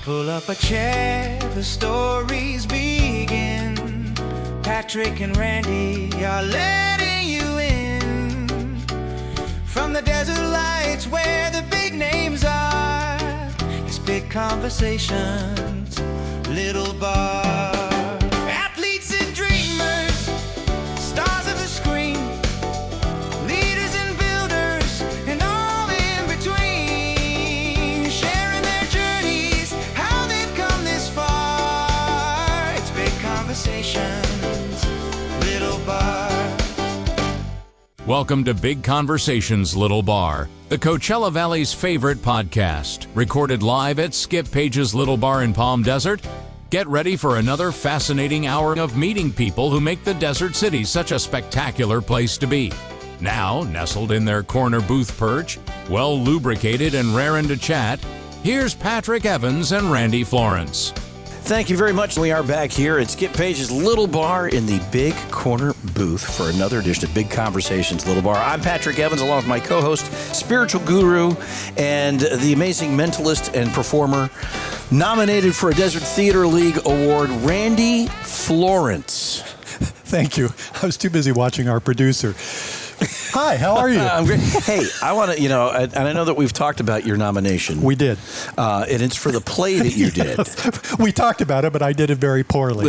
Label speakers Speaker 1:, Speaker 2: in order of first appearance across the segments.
Speaker 1: Pull up a chair, the stories begin. Patrick and Randy are letting you in. From the desert lights where the big names are, it's big conversations, little bar. Athletes and dreamers, stars of the screen, leaders and builders, and all in between, sharing their journeys, how they've come this far. It's big conversations, little bar.
Speaker 2: Welcome to Big Conversations, Little Bar, the Coachella Valley's favorite podcast, recorded live at Skip Page's Little Bar in Palm Desert. Get ready for another fascinating hour of meeting people who make the desert city such a spectacular place to be. Now, nestled in their corner booth perch, well lubricated and raring to chat, here's Patrick Evans and Randy Florence.
Speaker 3: Thank you very much. We are back here at Skip Page's Little Bar in the Big Corner booth for another edition of Big Conversations Little Bar. I'm Patrick Evans, along with my co-host, spiritual guru, and the amazing mentalist and performer, nominated for a Desert Theater League Award, Randy Florence.
Speaker 4: Thank you. I was too busy watching our producer. Hi, how are you?
Speaker 3: I'm great. Hey, I want to, and I know that we've talked about your nomination.
Speaker 4: We did.
Speaker 3: And it's for the play that you did.
Speaker 4: Yes. We talked about it, but I did it very poorly.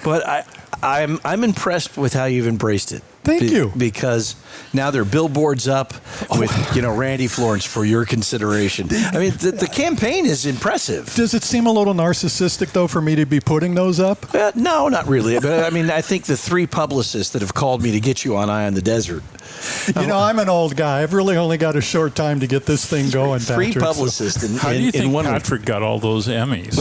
Speaker 3: But I'm impressed with how you've embraced it.
Speaker 4: Thank you.
Speaker 3: Because now there are billboards up with, Randy Florence for your consideration. I mean, the campaign is impressive.
Speaker 4: Does it seem a little narcissistic, though, for me to be putting those up?
Speaker 3: No, not really. But I mean, I think the three publicists that have called me to get you on Eye on the Desert.
Speaker 4: I'm an old guy. I've really only got a short time to get this thing going, Patrick.
Speaker 3: Three publicists in one week.
Speaker 5: How do you think Patrick got all those Emmys?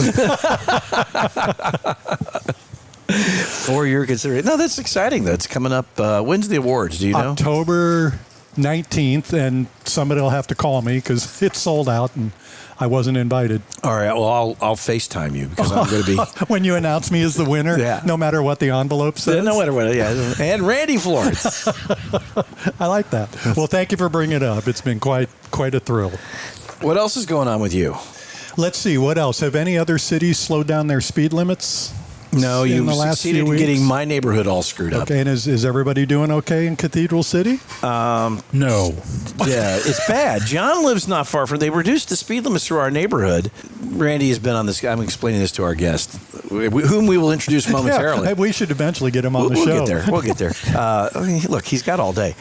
Speaker 3: For your consideration. No, that's exciting. That's coming up. When's the awards? Do you know?
Speaker 4: October 19th, and somebody will have to call me because it's sold out and I wasn't invited.
Speaker 3: All right. Well, I'll FaceTime you because I'm going to be...
Speaker 4: When you announce me as the winner, no matter what the envelope says?
Speaker 3: No matter what, yeah. And Randy Florence.
Speaker 4: I like that. Well, thank you for bringing it up. It's been quite a thrill.
Speaker 3: What else is going on with you?
Speaker 4: Let's see. What else? Have any other cities slowed down their speed limits?
Speaker 3: No, you succeeded in getting my neighborhood all screwed up.
Speaker 4: Okay, and is everybody doing okay in Cathedral City?
Speaker 5: No.
Speaker 3: Yeah, it's bad. John lives not far from. They reduced the speed limits through our neighborhood. Randy has been on this. I'm explaining this to our guest, whom we will introduce momentarily.
Speaker 4: Yeah, we should eventually get him on the show.
Speaker 3: We'll get there. Look, he's got all day.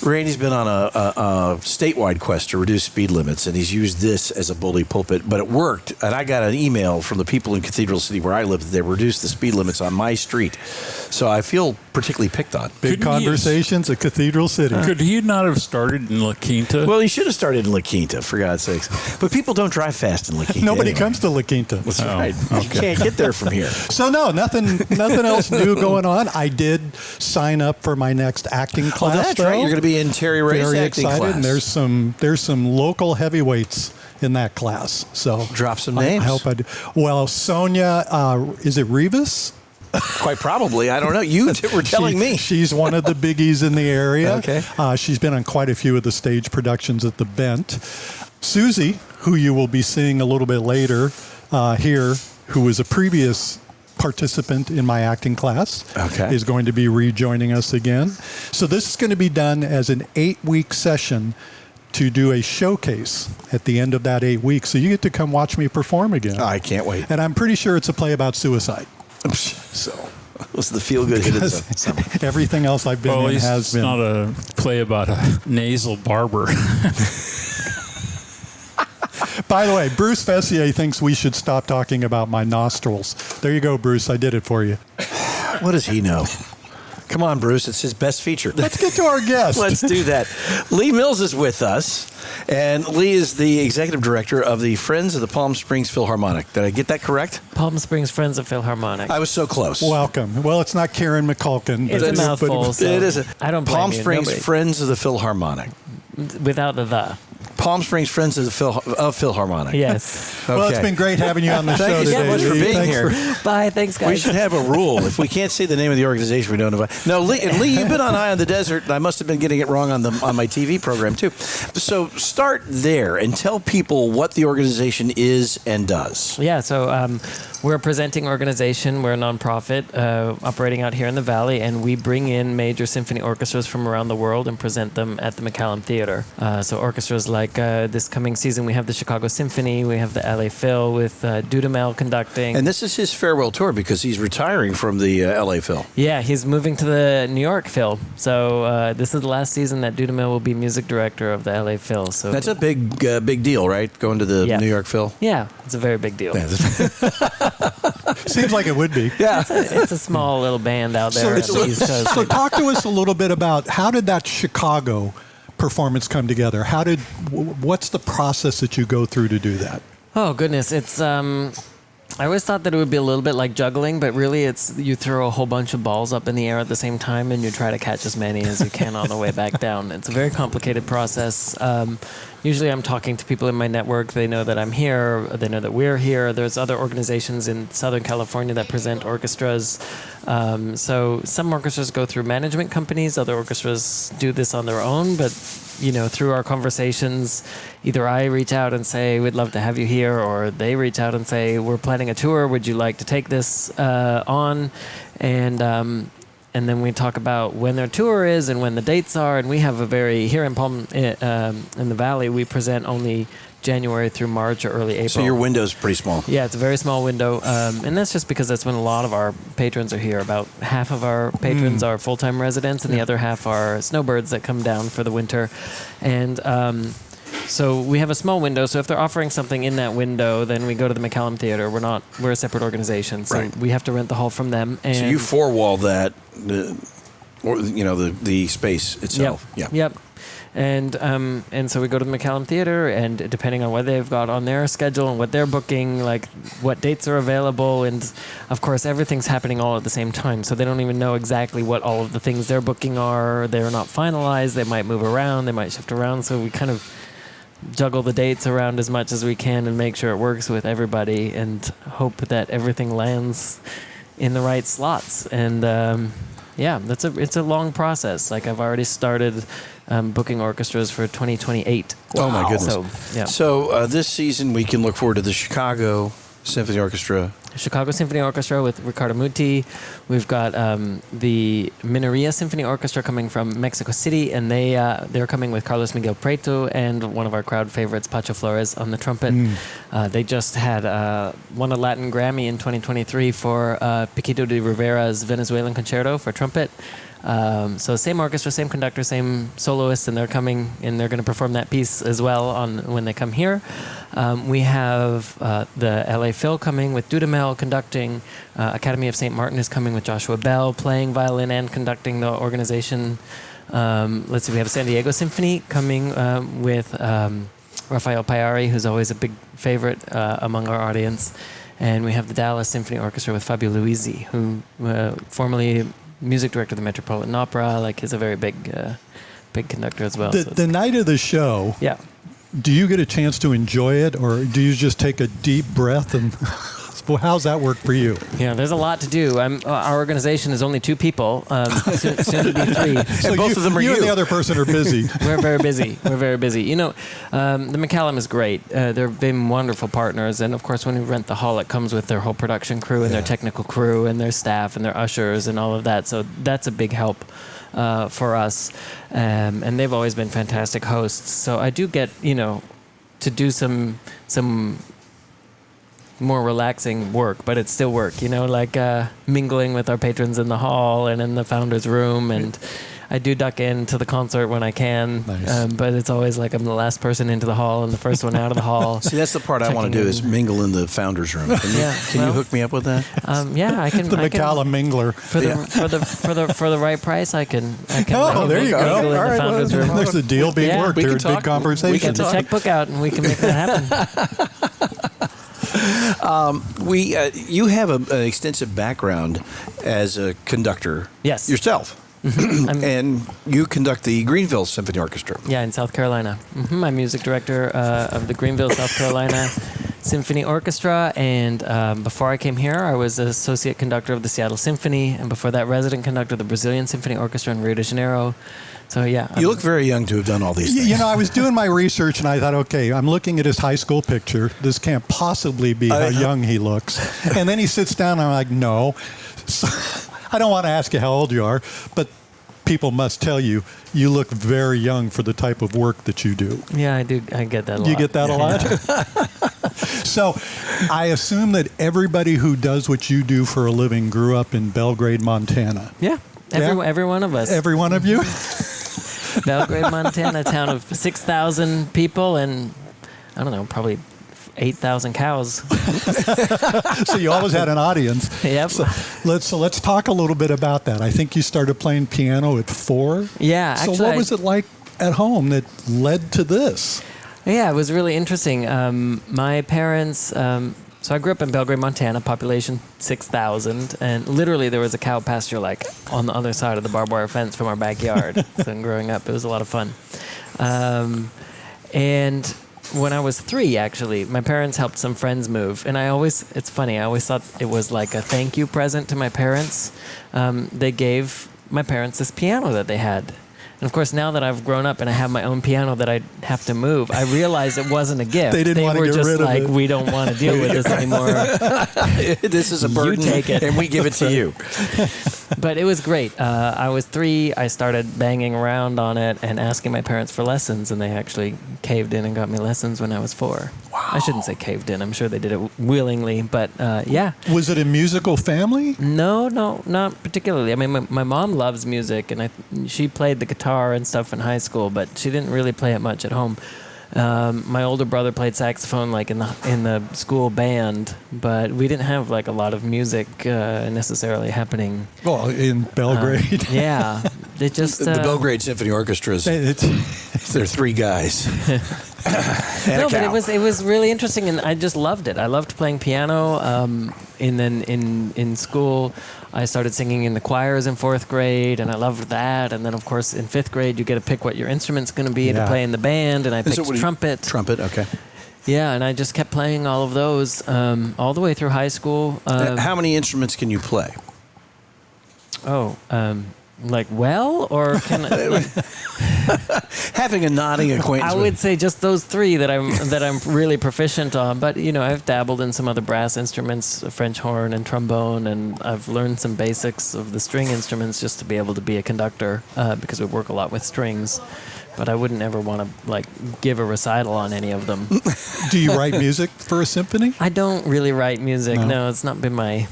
Speaker 3: Randy's been on a statewide quest to reduce speed limits, and he's used this as a bully pulpit, but it worked. And I got an email from the people in Cathedral City where I live that they reduced the speed limits on my street. So I feel particularly picked on.
Speaker 4: Big Conversations at Cathedral City.
Speaker 5: Could he not have started in La Quinta?
Speaker 3: Well, he should have started in La Quinta, for God's sakes. But people don't drive fast in La Quinta.
Speaker 4: Nobody comes to La Quinta.
Speaker 3: That's right. Okay. You can't get there from here.
Speaker 4: So no, nothing else new going on. I did sign up for my next acting class.
Speaker 3: Oh, that's right. You're going to be in Terry Ray's
Speaker 4: very
Speaker 3: acting
Speaker 4: excited,
Speaker 3: class.
Speaker 4: And there's some local heavyweights in that class. So
Speaker 3: drop some names.
Speaker 4: I hope I do. Well, Sonia, is it Rivas?
Speaker 3: Quite probably. I don't know. You were telling me.
Speaker 4: She's one of the biggies in the area.
Speaker 3: Okay.
Speaker 4: She's been on quite a few of the stage productions at the Bent. Susie, who you will be seeing a little bit later here, who was a previous participant in my acting class, is going to be rejoining us again. So this is going to be done as an 8-week session to do a showcase at the end of that 8 weeks. So you get to come watch me perform again.
Speaker 3: I can't wait.
Speaker 4: And I'm pretty sure it's a play about suicide.
Speaker 3: So it was the feel-good hit of the summer.
Speaker 4: Everything else I've been in has been.
Speaker 5: It's not a play about a nasal barber.
Speaker 4: By the way, Bruce Fessier thinks we should stop talking about my nostrils. There you go, Bruce. I did it for you.
Speaker 3: What does he know? Come on, Bruce. It's his best feature.
Speaker 4: Let's get to our guest.
Speaker 3: Let's do that. Lee Mills is with us, and Lee is the executive director of the Friends of the Palm Springs Philharmonic. Did I get that correct?
Speaker 6: Palm Springs Friends of Philharmonic.
Speaker 3: I was so close.
Speaker 4: Welcome. Well, it's not Karen McCulkin.
Speaker 6: It's a mouthful. So
Speaker 3: it is.
Speaker 6: I don't blame
Speaker 3: Palm
Speaker 6: you.
Speaker 3: Springs
Speaker 6: Nobody.
Speaker 3: Friends of the Philharmonic.
Speaker 6: Without the.
Speaker 3: Palm Springs Friends of the Philharmonic.
Speaker 6: Yes.
Speaker 3: Okay.
Speaker 4: Well, it's been great having you on the show
Speaker 3: Thank you
Speaker 4: today.
Speaker 3: so much for
Speaker 4: Lee.
Speaker 3: being
Speaker 4: Thanks
Speaker 3: here.
Speaker 6: Bye. Thanks, guys.
Speaker 3: We should have a rule. If we can't say the name of the organization, we don't invite. No, Lee, you've been on High on the Desert. I must have been getting it wrong on my TV program, too. So start there and tell people what the organization is and does.
Speaker 6: Yeah, so we're a presenting organization. We're a nonprofit operating out here in the Valley, and we bring in major symphony orchestras from around the world and present them at the McCallum Theatre. So orchestras like this coming season, we have the Chicago Symphony, we have the LA Phil with Dudamel conducting.
Speaker 3: And this is his farewell tour because he's retiring from the LA Phil.
Speaker 6: Yeah, he's moving to the New York Phil. So this is the last season that Dudamel will be music director of the LA Phil. So
Speaker 3: That's a big deal, right? Going to the New York Phil.
Speaker 6: Yeah, it's a very big deal.
Speaker 4: Seems like it would be.
Speaker 3: Yeah.
Speaker 6: It's a small little band out there on the East Coast.
Speaker 4: So talk to us a little bit about how did that Chicago performance come together? What's the process that you go through to do that?
Speaker 6: Oh goodness, it's I always thought that it would be a little bit like juggling, but really it's you throw a whole bunch of balls up in the air at the same time and you try to catch as many as you can on the way back down. It's a very complicated process. Usually I'm talking to people in my network. They know that I'm here. They know that we're here. There's other organizations in Southern California that present orchestras. So some orchestras go through management companies. Other orchestras do this on their own. But, through our conversations, either I reach out and say, we'd love to have you here, or they reach out and say, we're planning a tour. Would you like to take this on? And then we talk about when their tour is and when the dates are. And we have here in in the Valley, we present only January through March or early April.
Speaker 3: So your window's pretty small.
Speaker 6: Yeah, it's a very small window. And that's just because that's when a lot of our patrons are here. About half of our patrons are full-time residents, and the other half are snowbirds that come down for the winter. And so we have a small window. So if they're offering something in that window, then we go to the McCallum Theatre. We're a separate organization, so
Speaker 3: Right.
Speaker 6: we have to rent the hall from them. And
Speaker 3: So you four-wall that, the space itself.
Speaker 6: Yep. And so we go to the McCallum Theatre, and depending on what they've got on their schedule and what they're booking, like what dates are available, and of course everything's happening all at the same time. So they don't even know exactly what all of the things they're booking are. They're not finalized. They might move around. They might shift around. So we kind of juggle the dates around as much as we can and make sure it works with everybody, and hope that everything lands in the right slots. And it's a long process. Like I've already started booking orchestras for 2028.
Speaker 3: Oh my goodness!
Speaker 6: So, yeah.
Speaker 3: So this season we can look forward to the Chicago Symphony Orchestra.
Speaker 6: Chicago Symphony Orchestra with Ricardo Muti. We've got the Minoria Symphony Orchestra coming from Mexico City, and they're coming with Carlos Miguel Prieto and one of our crowd favorites, Pacho Flores, on the trumpet. They just had won a Latin Grammy in 2023 for Paquito de Rivera's Venezuelan Concerto for trumpet. So same orchestra, same conductor, same soloist, and they're coming and they're going to perform that piece as well when they come here. We have the LA Phil coming with Dudamel conducting. Academy of St. Martin is coming with Joshua Bell playing violin and conducting the organization. Let's see, we have San Diego Symphony coming with Rafael Payari, who's always a big favorite among our audience. And we have the Dallas Symphony Orchestra with Fabio Luisi, who formerly music director of the Metropolitan Opera, is a very big conductor as well.
Speaker 4: The night of the show,
Speaker 6: yeah.
Speaker 4: Do you get a chance to enjoy it, or do you just take a deep breath and how's that work for you?
Speaker 6: Yeah, there's a lot to do. Our organization is only 2 people, soon to be 3.
Speaker 4: So
Speaker 3: both of them are
Speaker 4: you
Speaker 3: you.
Speaker 4: and the other person are busy.
Speaker 6: We're very busy. The McCallum is great. They've been wonderful partners, and of course, when we rent the hall, it comes with their whole production crew and their technical crew and their staff and their ushers and all of that. So that's a big help for us, and they've always been fantastic hosts. So I do get to do some more relaxing work, but it's still work, mingling with our patrons in the hall and in the founder's room. And I do duck into the concert when I can,
Speaker 4: Nice.
Speaker 6: but it's always like I'm the last person into the hall and the first one out of the hall.
Speaker 3: See, that's the part I want to do is mingle in the founder's room. Can you hook me up with that?
Speaker 6: Yeah, I can.
Speaker 4: The
Speaker 6: I can,
Speaker 4: McCallum Mingler.
Speaker 6: for the right price, I can.
Speaker 4: Oh, there you go.
Speaker 6: mingle
Speaker 4: All
Speaker 6: in the
Speaker 4: right,
Speaker 6: founder's room.
Speaker 4: there's the deal being
Speaker 6: Yeah.
Speaker 4: worked.
Speaker 3: We can
Speaker 4: There's
Speaker 3: talk.
Speaker 4: big conversation.
Speaker 6: Get the checkbook out and we can make that happen.
Speaker 3: You have an extensive background as a conductor.
Speaker 6: Yes.
Speaker 3: Yourself. And you conduct the Greenville Symphony Orchestra.
Speaker 6: Yeah, in South Carolina. I'm music director of the Greenville, South Carolina Symphony Orchestra. And before I came here, I was associate conductor of the Seattle Symphony. And before that, resident conductor of the Brazilian Symphony Orchestra in Rio de Janeiro. So, yeah.
Speaker 3: You look very young to have done all these things.
Speaker 4: You know, I was doing my research and I thought, okay, I'm looking at his high school picture. This can't possibly be how young he looks. And then he sits down and I'm like, no. So, I don't want to ask you how old you are, but people must tell you, you look very young for the type of work that you do.
Speaker 6: Yeah, I do. I get that a lot.
Speaker 4: You get that a lot? So I assume that everybody who does what you do for a living grew up in Belgrade, Montana.
Speaker 6: Yeah. Every one of us.
Speaker 4: Every one of you?
Speaker 6: Belgrade, Montana, a town of 6,000 people and, I don't know, probably 8,000 cows.
Speaker 4: So you always had an audience.
Speaker 6: Yep.
Speaker 4: So let's talk a little bit about that. I think you started playing piano at 4.
Speaker 6: Yeah.
Speaker 4: So
Speaker 6: actually,
Speaker 4: what was it like at home that led to this?
Speaker 6: Yeah, it was really interesting. My parents... So I grew up in Belgrade, Montana, population 6,000, and literally there was a cow pasture like on the other side of the barbed wire fence from our backyard. So growing up, it was a lot of fun. And when I was 3, actually, my parents helped some friends move, and it's funny, I always thought it was like a thank you present to my parents. They gave my parents this piano that they had. And of course, now that I've grown up and I have my own piano that I have to move, I realize it wasn't a gift.
Speaker 4: They didn't want to
Speaker 6: were
Speaker 4: get
Speaker 6: just
Speaker 4: rid of
Speaker 6: like,
Speaker 4: it.
Speaker 6: we don't want to deal with this anymore.
Speaker 3: This is a burden,
Speaker 6: take it.
Speaker 3: and we give it to you.
Speaker 6: But it was great. I was 3. I started banging around on it and asking my parents for lessons, and they actually caved in and got me lessons when I was 4. Wow. I shouldn't say caved in. I'm sure they did it willingly, but yeah.
Speaker 4: Was it a musical family?
Speaker 6: No, not particularly. I mean, my mom loves music, and she played the guitar and stuff in high school, but she didn't really play it much at home. My older brother played saxophone like in the school band, but we didn't have like a lot of music necessarily happening.
Speaker 4: Well, in Belgrade.
Speaker 6: Yeah, it just
Speaker 3: The Belgrade Symphony Orchestras, they're 3 guys.
Speaker 6: No, but it was really interesting, and I just loved it. I loved playing piano. And then in school, I started singing in the choirs in 4th grade, and I loved that. And then, of course, in 5th grade, you get to pick what your instrument's going to be to play in the band, and I picked trumpet.
Speaker 3: Trumpet, okay.
Speaker 6: Yeah, and I just kept playing all of those all the way through high school.
Speaker 3: How many instruments can you play?
Speaker 6: Like or can I,
Speaker 3: Having a nodding acquaintance.
Speaker 6: I would say just those 3 that I'm really proficient on. But I've dabbled in some other brass instruments, French horn and trombone, and I've learned some basics of the string instruments just to be able to be a conductor because we work a lot with strings. But I wouldn't ever want to give a recital on any of them.
Speaker 4: Do you write music for a symphony?
Speaker 6: I don't really write music. No, it's not been my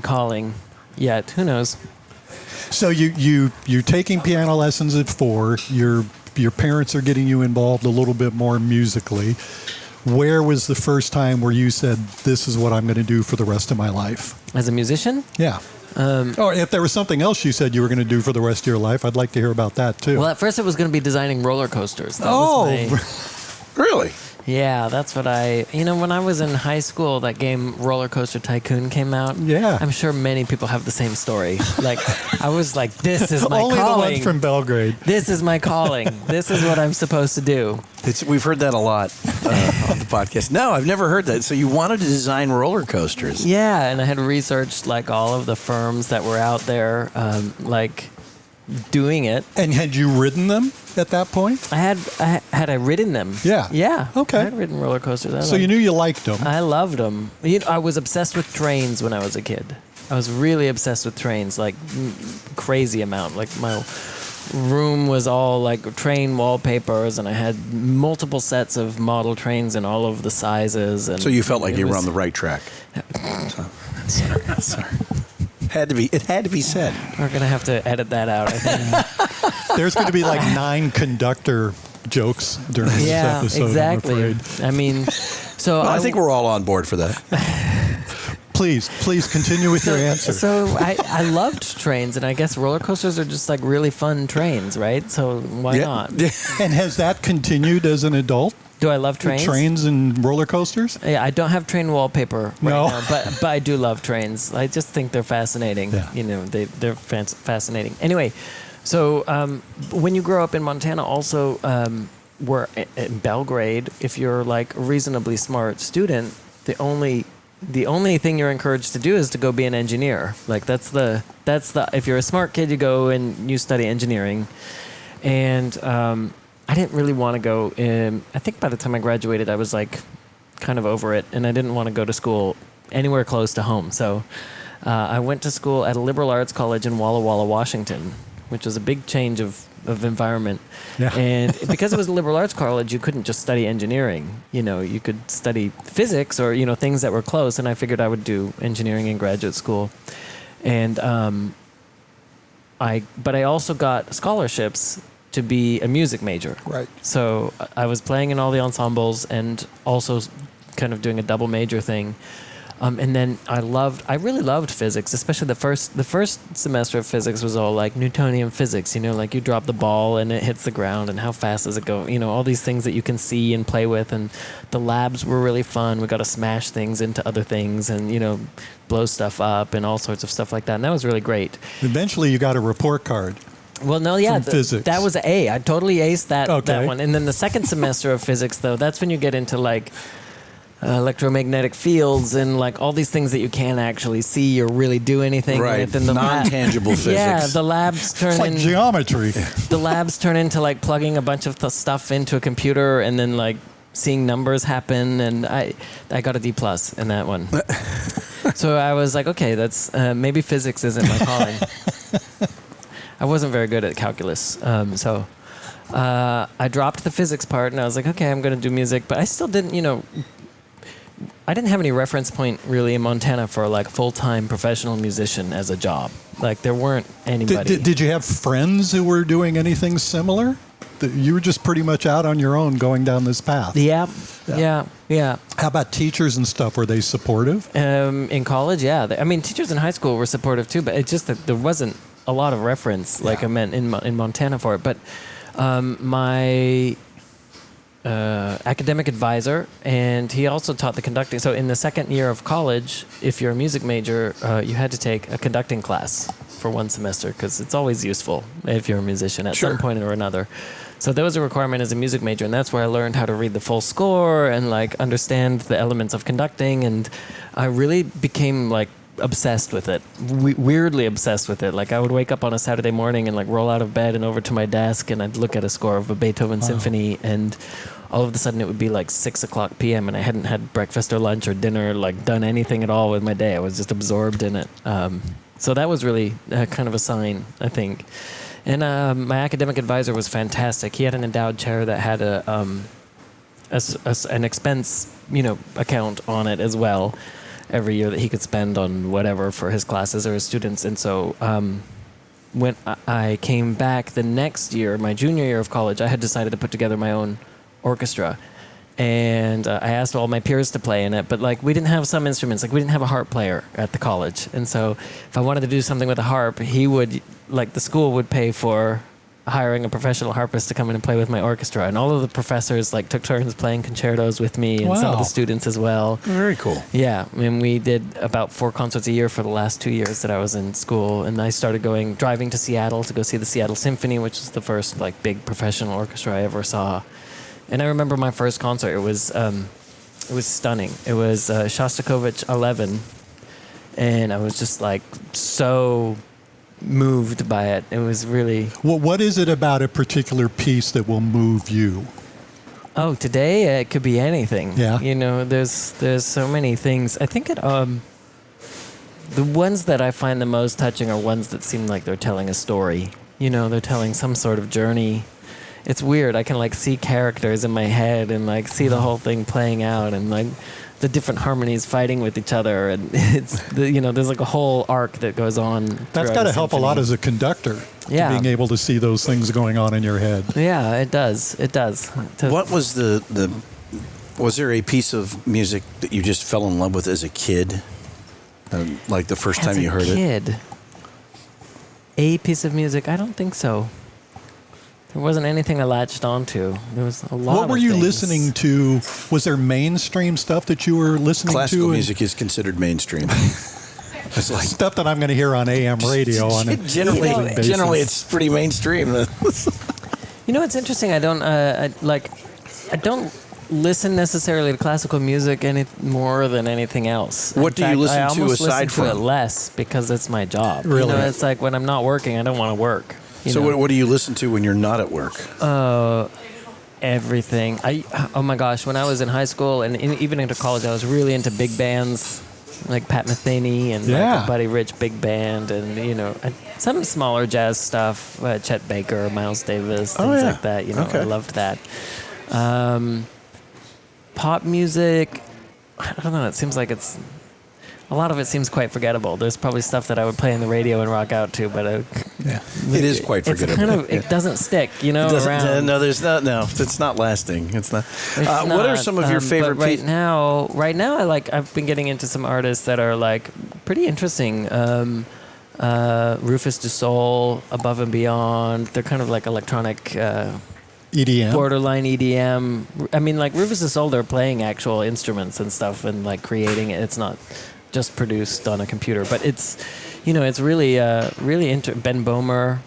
Speaker 6: calling yet. Who knows?
Speaker 4: So you're taking piano lessons at 4. Your parents are getting you involved a little bit more musically. Where was the first time where you said, "This is what I'm going to do for the rest of my life"?
Speaker 6: As a musician?
Speaker 4: Yeah. Or if there was something else you said you were going to do for the rest of your life, I'd like to hear about that too.
Speaker 6: Well, at first it was going to be designing roller coasters. That was
Speaker 3: Really?
Speaker 6: Yeah, that's what when I was in high school, that game Roller Coaster Tycoon came out.
Speaker 4: Yeah.
Speaker 6: I'm sure many people have the same story. Like, I was like, this is my
Speaker 4: Only
Speaker 6: calling.
Speaker 4: the ones from Belgrade.
Speaker 6: This is my calling. This is what I'm supposed to do.
Speaker 3: We've heard that a lot on the podcast. No, I've never heard that. So you wanted to design roller coasters.
Speaker 6: Yeah, and I had researched like all of the firms that were out there, doing it.
Speaker 4: And had you ridden them at that point?
Speaker 6: Had I ridden them?
Speaker 4: Yeah.
Speaker 6: Yeah.
Speaker 4: Okay.
Speaker 6: I had ridden roller coasters.
Speaker 4: So you knew you liked them.
Speaker 6: I loved them. I was obsessed with trains when I was a kid. I was really obsessed with trains, like crazy amount. Like my room was all like train wallpapers, and I had multiple sets of model trains in all of the sizes. And
Speaker 3: so you felt like you were on the right track. Sorry. It had to be said.
Speaker 6: We're going to have to edit that out, I think.
Speaker 4: There's going to be like 9 conductor jokes during this episode.
Speaker 6: Exactly.
Speaker 4: I'm afraid.
Speaker 6: I mean,
Speaker 3: I think we're all on board for that.
Speaker 4: Please continue with your answer.
Speaker 6: So I loved trains, and I guess roller coasters are just like really fun trains, right? So why not?
Speaker 4: And has that continued as an adult?
Speaker 6: Do I love trains?
Speaker 4: Trains and roller coasters?
Speaker 6: Yeah, I don't have train wallpaper right
Speaker 4: No.
Speaker 6: now, but I do love trains. I just think they're fascinating.
Speaker 4: Yeah.
Speaker 6: You know, they're fascinating. Anyway, so when you grow up in Montana, also we're in Belgrade. If you're like a reasonably smart student, the only thing you're encouraged to do is to go be an engineer. Like that's the if you're a smart kid, you go and you study engineering. And I didn't really want to go. I think by the time I graduated, I was like kind of over it, and I didn't want to go to school anywhere close to home. So I went to school at a liberal arts college in Walla Walla, Washington, which was a big change of environment.
Speaker 4: Yeah.
Speaker 6: And because it was a liberal arts college, you couldn't just study engineering. You know, you could study physics or, you know, things that were close. And I figured I would do engineering in graduate school. And but I also got scholarships to be a music major.
Speaker 4: Right.
Speaker 6: So I was playing in all the ensembles and also kind of doing a double major thing. And then I really loved physics, especially the first semester of physics was all like Newtonian physics, you know, like you drop the ball and it hits the ground and how fast does it go, you know, all these things that you can see and play with. And the labs were really fun. We got to smash things into other things and, you know, blow stuff up and all sorts of stuff like that. And that was really great.
Speaker 4: Eventually you got a report card.
Speaker 6: Well, no, yeah,
Speaker 4: From physics.
Speaker 6: that was an A. I totally aced that
Speaker 4: Okay.
Speaker 6: one. And then the second semester of physics, though, that's when you get into like electromagnetic fields and like all these things that you can't actually see or really do anything
Speaker 3: Right.
Speaker 6: with. And the
Speaker 3: Non-tangible physics.
Speaker 6: Yeah, the labs turn
Speaker 4: It's like geometry.
Speaker 6: the labs turn into like plugging a bunch of stuff into a computer and then like seeing numbers happen. And I got a D+ in that one. So I was like, okay, that's maybe physics isn't my calling. I wasn't very good at calculus, so I dropped the physics part, and I was like, okay, I'm going to do music. But I still didn't, you know, I didn't have any reference point really in Montana for like full-time professional musician as a job. Like there weren't anybody.
Speaker 4: Did you have friends who were doing anything similar? You were just pretty much out on your own going down this path.
Speaker 6: Yeah.
Speaker 4: How about teachers and stuff? Were they supportive?
Speaker 6: In college, yeah. I mean, teachers in high school were supportive too, but it's just that there wasn't a lot of reference, like I meant in Montana for it. But my academic advisor, and he also taught the conducting. So in the second year of college, if you're a music major, you had to take a conducting class for one semester because it's always useful if you're a musician at some point or another. So that was a requirement as a music major, and that's where I learned how to read the full score and like understand the elements of conducting, and I really became like obsessed with it, weirdly obsessed with it. Like I would wake up on a Saturday morning and like roll out of bed and over to my desk and I'd look at a score of a Beethoven symphony, and all of a sudden it would be like 6:00 p.m. and I hadn't had breakfast or lunch or dinner, like done anything at all with my day. I was just absorbed in it. So that was really kind of a sign, I think. And my academic advisor was fantastic. He had an endowed chair that had an expense, you know, account on it as well every year that he could spend on whatever for his classes or his students. And so when I came back the next year, my junior year of college, I had decided to put together my own orchestra. And I asked all my peers to play in it, but like we didn't have some instruments, like we didn't have a harp player at the college. And so if I wanted to do something with a harp, he would, like the school would pay for hiring a professional harpist to come in and play with my orchestra. And all of the professors like took turns playing concertos with me, and some of the students as well.
Speaker 3: Very cool.
Speaker 6: Yeah, I mean, we did about 4 concerts a year for the last 2 years that I was in school. And I started driving to Seattle to go see the Seattle Symphony, which is the first like big professional orchestra I ever saw. And I remember my first concert. It was stunning. It was Shostakovich 11, and I was just like so moved by it. It was really.
Speaker 4: Well, what is it about a particular piece that will move you?
Speaker 6: Oh, today it could be anything.
Speaker 4: Yeah.
Speaker 6: You know, there's so many things. I think the ones that I find the most touching are ones that seem like they're telling a story. You know, they're telling some sort of journey. It's weird. I can like see characters in my head and like see the whole thing playing out and like the different harmonies fighting with each other, and it's there's like a whole arc that goes on.
Speaker 4: That's got to help a lot as a conductor.
Speaker 6: Yeah.
Speaker 4: Being able to see those things going on in your head.
Speaker 6: Yeah, it does. It does.
Speaker 3: What was was there a piece of music that you just fell in love with as a kid? Like the first time you heard it?
Speaker 6: A piece of music? I don't think so. There wasn't anything I latched onto. There was a lot.
Speaker 4: What were
Speaker 6: of
Speaker 4: you
Speaker 6: things.
Speaker 4: listening to? Was there mainstream stuff that you were listening
Speaker 3: Classical
Speaker 4: to?
Speaker 3: music is considered mainstream. It's like
Speaker 4: Stuff that I'm going to hear on AM radio on a
Speaker 3: generally,
Speaker 4: daily basis.
Speaker 3: generally it's pretty mainstream.
Speaker 6: You know, it's interesting. I don't listen necessarily to classical music any more than anything else.
Speaker 3: What do you listen
Speaker 6: I
Speaker 3: to
Speaker 6: almost
Speaker 3: aside
Speaker 6: listen to it
Speaker 3: from?
Speaker 6: less because it's my job.
Speaker 4: Really?
Speaker 6: You know, it's like when I'm not working, I don't want to work. You
Speaker 3: So
Speaker 6: know?
Speaker 3: what do you listen to when you're not at work?
Speaker 6: Everything. Oh my gosh, when I was in high school and even into college, I was really into big bands like Pat Metheny and like a Buddy Rich big band, and some smaller jazz stuff, Chet Baker, Miles Davis, things like that. I loved that. Pop music, I don't know. It seems like a lot of it seems quite forgettable. There's probably stuff that I would play on the radio and rock out to, but
Speaker 3: It is quite forgettable.
Speaker 6: It doesn't stick,
Speaker 3: It doesn't-
Speaker 6: around.
Speaker 3: No, there's not. No, it's not lasting. It's not. What are some of your favorite
Speaker 6: but
Speaker 3: pieces?
Speaker 6: Right now, I've been getting into some artists that are like pretty interesting. Rufus Du Sol, Above and Beyond. They're kind of like electronic,
Speaker 4: EDM.
Speaker 6: borderline EDM. I mean, like Rufus Du Sol, they're playing actual instruments and stuff and like creating it. It's not just produced on a computer, but it's really Ben Bomer.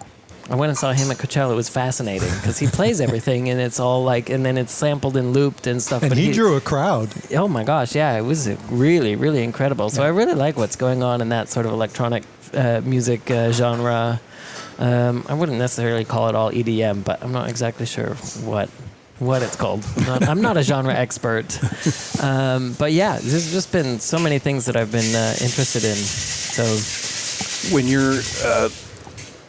Speaker 6: I went and saw him at Coachella. It was fascinating because he plays everything and it's all like, and then it's sampled and looped and stuff.
Speaker 4: And
Speaker 6: but
Speaker 4: he drew a crowd.
Speaker 6: Oh my gosh, yeah, it was really, really incredible. So I really like what's going on in that sort of electronic music genre. I wouldn't necessarily call it all EDM, but I'm not exactly sure what it's called. I'm not a genre expert. But yeah, there's just been so many things that I've been interested in. So
Speaker 3: When you're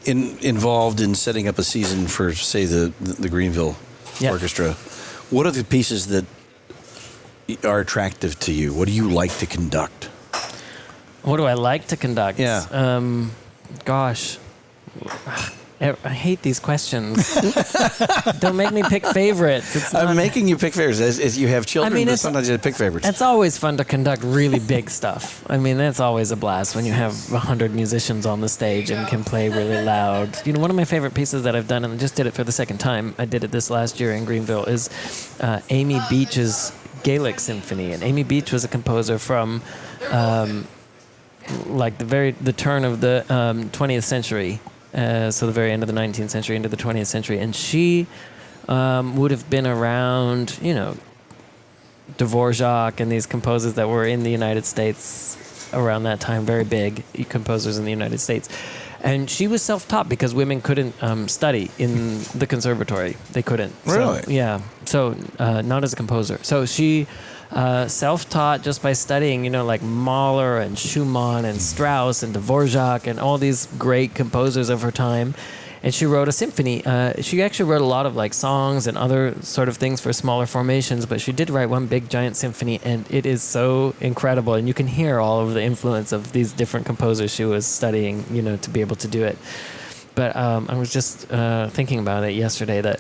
Speaker 3: involved in setting up a season for, say, the Greenville Orchestra, what are the pieces that are attractive to you? What do you like to conduct?
Speaker 6: what do I like to conduct?
Speaker 3: Yeah.
Speaker 6: Gosh. I hate these questions. Don't make me pick favorites. It's not,
Speaker 3: I'm making you pick favorites. As you have children,
Speaker 6: I mean,
Speaker 3: but
Speaker 6: it's-
Speaker 3: sometimes you pick favorites.
Speaker 6: It's always fun to conduct really big stuff. I mean, that's always a blast when you have 100 musicians on the stage and can play really loud. One of my favorite pieces that I've done, and I just did it for the second time, I did it this last year in Greenville, is Amy Beach's Gaelic Symphony. And Amy Beach was a composer from the turn of the 20th century. So the very end of the 19th century into the 20th century. And she would have been around, Dvorak and these composers that were in the United States around that time, very big composers in the United States. And she was self-taught because women couldn't study in the conservatory. They couldn't.
Speaker 3: Really?
Speaker 6: So, yeah. So not as a composer. So she self-taught just by studying, like Mahler and Schumann and Strauss and Dvorak and all these great composers of her time. And she wrote a symphony. She actually wrote a lot of songs and other sort of things for smaller formations, but she did write one big giant symphony, and it is so incredible. And you can hear all of the influence of these different composers she was studying, to be able to do it. But I was just thinking about it yesterday that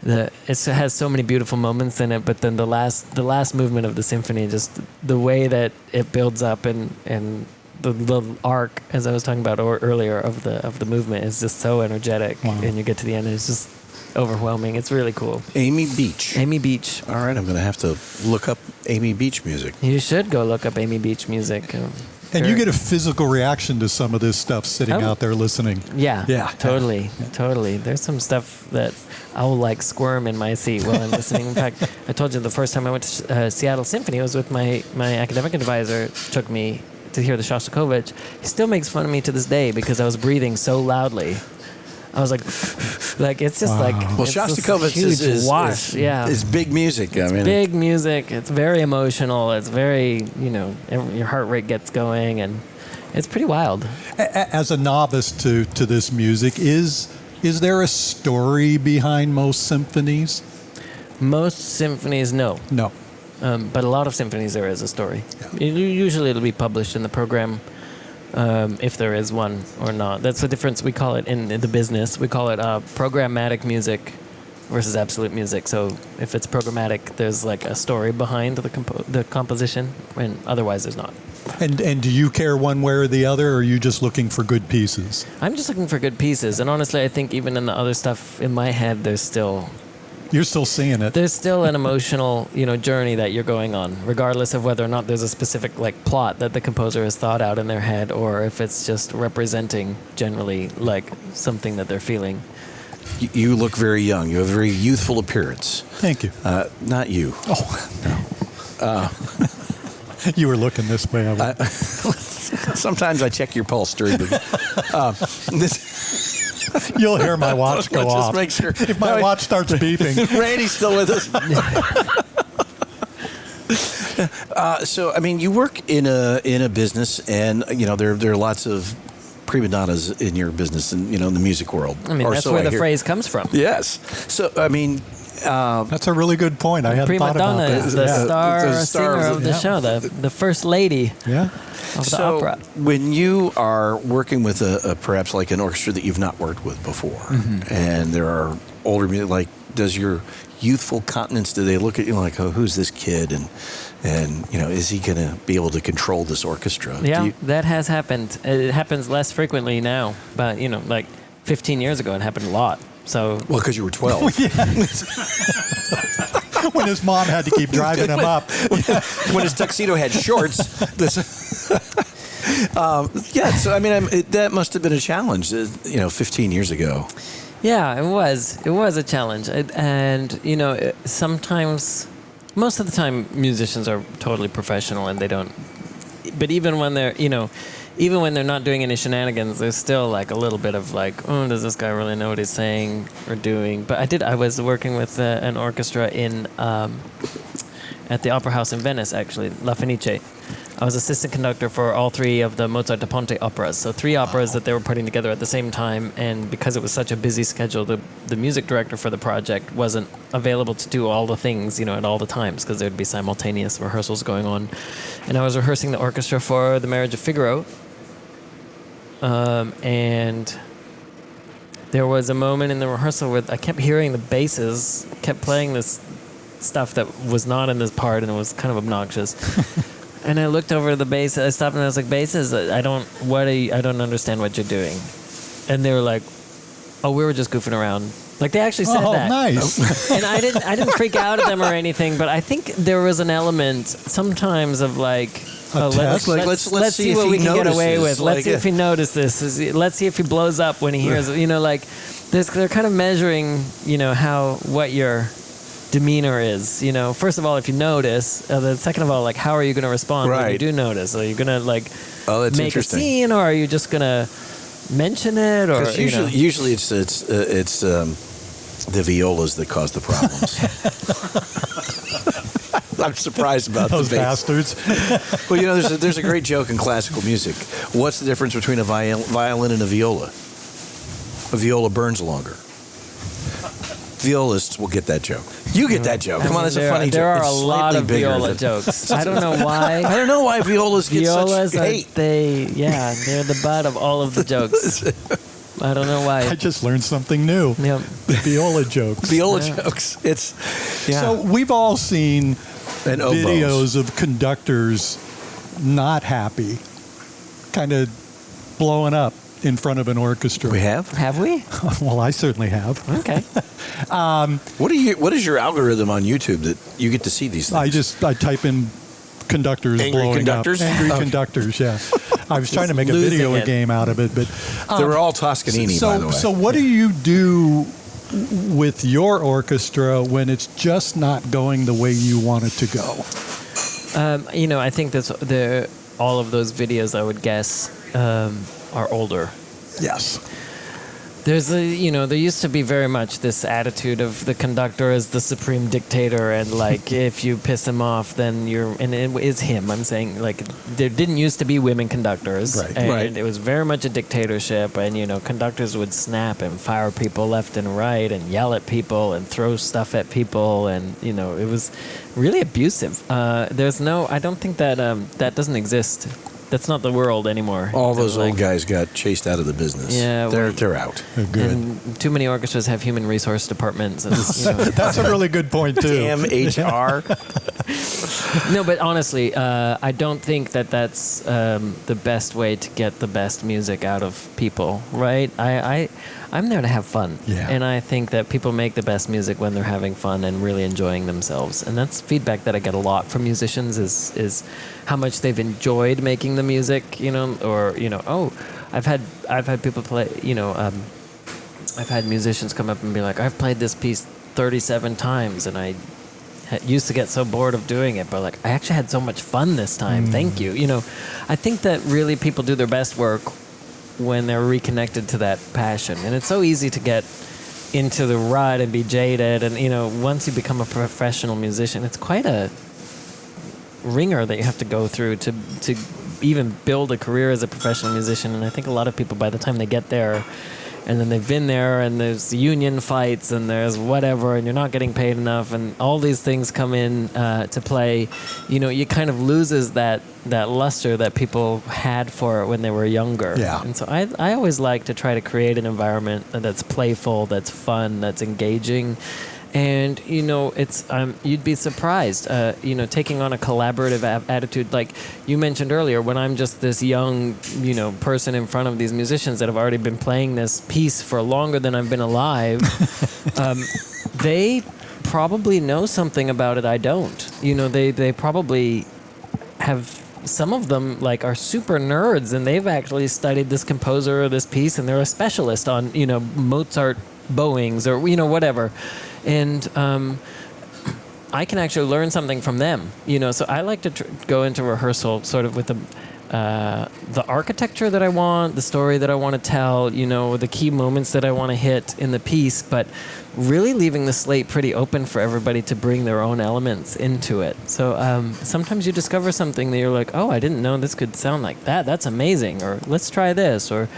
Speaker 6: it has so many beautiful moments in it, but then the last movement of the symphony, just the way that it builds up and the arc, as I was talking about earlier, of the movement is just so energetic.
Speaker 4: Wow.
Speaker 6: And you get to the end, and it's just overwhelming. It's really cool.
Speaker 3: Amy Beach.
Speaker 6: Amy Beach.
Speaker 3: All right, I'm going to have to look up Amy Beach music.
Speaker 6: You should go look up Amy Beach music.
Speaker 4: And you get a physical reaction to some of this stuff sitting
Speaker 6: Oh.
Speaker 4: out there listening.
Speaker 6: Yeah,
Speaker 4: Yeah.
Speaker 6: totally. There's some stuff that I will squirm in my seat while I'm listening. In fact, I told you the first time I went to Seattle Symphony, I was with my academic advisor, took me to hear the Shostakovich. He still makes fun of me to this day because I was breathing so loudly. I was like it's just
Speaker 3: Well,
Speaker 6: it's this
Speaker 3: Shostakovich
Speaker 6: huge
Speaker 3: is
Speaker 6: wash.
Speaker 3: It's big music.
Speaker 6: Big music. It's very emotional. It's very, your heart rate gets going, and it's pretty wild.
Speaker 4: As a novice to this music, is there a story behind most symphonies?
Speaker 6: Most symphonies, no.
Speaker 4: No.
Speaker 6: But a lot of symphonies, there is a story. Usually it'll be published in the program, if there is one or not. That's the difference. We call it in the business. We call it programmatic music versus absolute music. So if it's programmatic, there's like a story behind the composition, and otherwise there's not.
Speaker 4: And do you care one way or the other, or are you just looking for good pieces?
Speaker 6: I'm just looking for good pieces, and honestly, I think even in the other stuff in my head,
Speaker 4: You're still seeing it.
Speaker 6: there's still an emotional, journey that you're going on, regardless of whether or not there's a specific like plot that the composer has thought out in their head, or if it's just representing generally like something that they're feeling.
Speaker 3: You look very young. You have a very youthful appearance.
Speaker 4: Thank you.
Speaker 3: Not you.
Speaker 4: Oh, no. You were looking this way.
Speaker 3: Sometimes I check your pulse during the.
Speaker 4: You'll hear my watch go
Speaker 3: Let's
Speaker 4: off.
Speaker 3: just make sure.
Speaker 4: If my watch starts beeping.
Speaker 3: Randy's still with us. So, I mean, you work in a business, and there are lots of prima donnas in your business, and in the music world.
Speaker 6: I mean, that's where the phrase comes from.
Speaker 3: Yes. So, I mean.
Speaker 4: That's a really good point. I hadn't
Speaker 6: Prima
Speaker 4: thought about
Speaker 6: donna
Speaker 4: that.
Speaker 6: is the star
Speaker 3: the star
Speaker 6: singer
Speaker 3: of
Speaker 6: of the show, the first lady
Speaker 4: Yeah.
Speaker 6: of the opera.
Speaker 3: When you are working with perhaps like an orchestra that you've not worked with before, and there are older music, like, does your youthful countenance, do they look at you like, oh, who's this kid, and is he going to be able to control this orchestra?
Speaker 6: Yeah, that has happened. It happens less frequently now, but like 15 years ago, it happened a lot. So
Speaker 3: Well, because you were 12.
Speaker 4: When his mom had to keep driving him up.
Speaker 3: When his tuxedo had shorts. So I mean, that must have been a challenge, 15 years ago.
Speaker 6: yeah, it was a challenge, sometimes, most of the time, musicians are totally professional and they don't. But even when they're even when they're not doing any shenanigans, there's still like a little bit of like, oh, does this guy really know what he's saying or doing? But I was working with an orchestra at the Opera House in Venice, actually, La Fenice. I was assistant conductor for all three of the Mozart da Ponte operas. So 3 operas that they were putting together at the same time. And because it was such a busy schedule, the music director for the project wasn't available to do all the things, at all the times, because there'd be simultaneous rehearsals going on. And I was rehearsing the orchestra for The Marriage of Figaro. And there was a moment in the rehearsal where I kept hearing the basses kept playing this stuff that was not in this part, and it was kind of obnoxious. And I looked over the bass. I stopped and I was like, "Basses, I don't understand what you're doing." And they were like, "Oh, we were just goofing around." Like, they actually said that.
Speaker 4: Oh, nice.
Speaker 6: And I didn't freak out at them or anything, but I think there was an element sometimes of like, let's see what we can get away with. Let's see if he notices this. Let's see if he blows up when he hears it. They're kind of measuring, what your demeanor is. First of all, if you notice. Second of all, like, how are you going to respond when you do notice? Are you going to make a scene, or are you just going to mention it? Or
Speaker 3: usually it's the violas that cause the problems. I'm surprised about
Speaker 4: Those
Speaker 3: the bass.
Speaker 4: bastards.
Speaker 3: Well, there's a great joke in classical music. What's the difference between a violin and a viola? A viola burns longer. Violists will get that joke. You get that joke. Come on, that's a funny joke.
Speaker 6: There are
Speaker 3: It's
Speaker 6: a lot
Speaker 3: slightly
Speaker 6: of
Speaker 3: bigger
Speaker 6: viola
Speaker 3: than-
Speaker 6: jokes. I don't know why.
Speaker 3: I don't know why violas get
Speaker 6: Violas
Speaker 3: such hate.
Speaker 6: they're the butt of all of the jokes. I don't know why.
Speaker 4: I just learned something new.
Speaker 6: Yep.
Speaker 4: Viola jokes.
Speaker 3: Viola jokes. It's
Speaker 4: So we've all seen
Speaker 3: and oboes.
Speaker 4: videos of conductors not happy, kind of blowing up in front of an orchestra.
Speaker 3: We have.
Speaker 6: Have we?
Speaker 4: Well, I certainly have.
Speaker 6: Okay.
Speaker 3: What is your algorithm on YouTube that you get to see these things?
Speaker 4: I type in conductors
Speaker 3: Angry
Speaker 4: blowing
Speaker 3: conductors?
Speaker 4: up. Angry
Speaker 3: Okay.
Speaker 4: conductors, yeah. I was trying to make a
Speaker 6: losing
Speaker 4: video
Speaker 6: it.
Speaker 4: game out of it, but
Speaker 3: They were all Toscanini, by the way.
Speaker 4: So what do you do with your orchestra when it's just not going the way you want it to go?
Speaker 6: I think all of those videos, I would guess, are older.
Speaker 4: Yes.
Speaker 6: There's there used to be very much this attitude of the conductor as the supreme dictator, and like if you piss him off, then and it is him. I'm saying, like, there didn't used to be women conductors,
Speaker 4: Right.
Speaker 6: and
Speaker 3: Right.
Speaker 6: it was very much a dictatorship, and conductors would snap and fire people left and right, and yell at people and throw stuff at people, and it was really abusive. I don't think that that doesn't exist that's not the world anymore.
Speaker 3: All those
Speaker 6: Like,
Speaker 3: old guys got chased out of the business.
Speaker 6: Yeah,
Speaker 3: they're out.
Speaker 4: Good.
Speaker 6: and too many orchestras have human resource departments. And,
Speaker 4: That's a really good point too.
Speaker 3: Damn HR.
Speaker 6: no, but honestly, I don't think that that's the best way to get the best music out of people, right? I'm there to have fun.
Speaker 4: Yeah.
Speaker 6: And I think that people make the best music when they're having fun and really enjoying themselves. And that's feedback that I get a lot from musicians is how much they've enjoyed making the music, or, oh, I've had people play, I've had musicians come up and be like, I've played this piece 37 times and I used to get so bored of doing it, but like I actually had so much fun this time. Thank you. I think that really people do their best work when they're reconnected to that passion. And it's so easy to get into the rut and be jaded. And, once you become a professional musician, it's quite a ringer that you have to go through to even build a career as a professional musician. And I think a lot of people, by the time they get there, and then they've been there, and there's union fights, and there's whatever, and you're not getting paid enough, and all these things come in to play. You kind of loses that luster that people had for it when they were younger.
Speaker 4: Yeah.
Speaker 6: And so I always like to try to create an environment that's playful, that's fun, that's engaging. And, it's you'd be surprised, taking on a collaborative attitude. Like you mentioned earlier, when I'm just this young, person in front of these musicians that have already been playing this piece for longer than I've been alive, they probably know something about it I don't. They probably have, some of them like are super nerds, and they've actually studied this composer or this piece, and they're a specialist on, Mozart bowings or, whatever. And I can actually learn something from them, So I like to go into rehearsal sort of with the architecture that I want, the story that I want to tell, the key moments that I want to hit in the piece, but really leaving the slate pretty open for everybody to bring their own elements into it. So sometimes you discover something that you're like, oh, I didn't know this could sound like that. That's amazing. Or let's try this. Or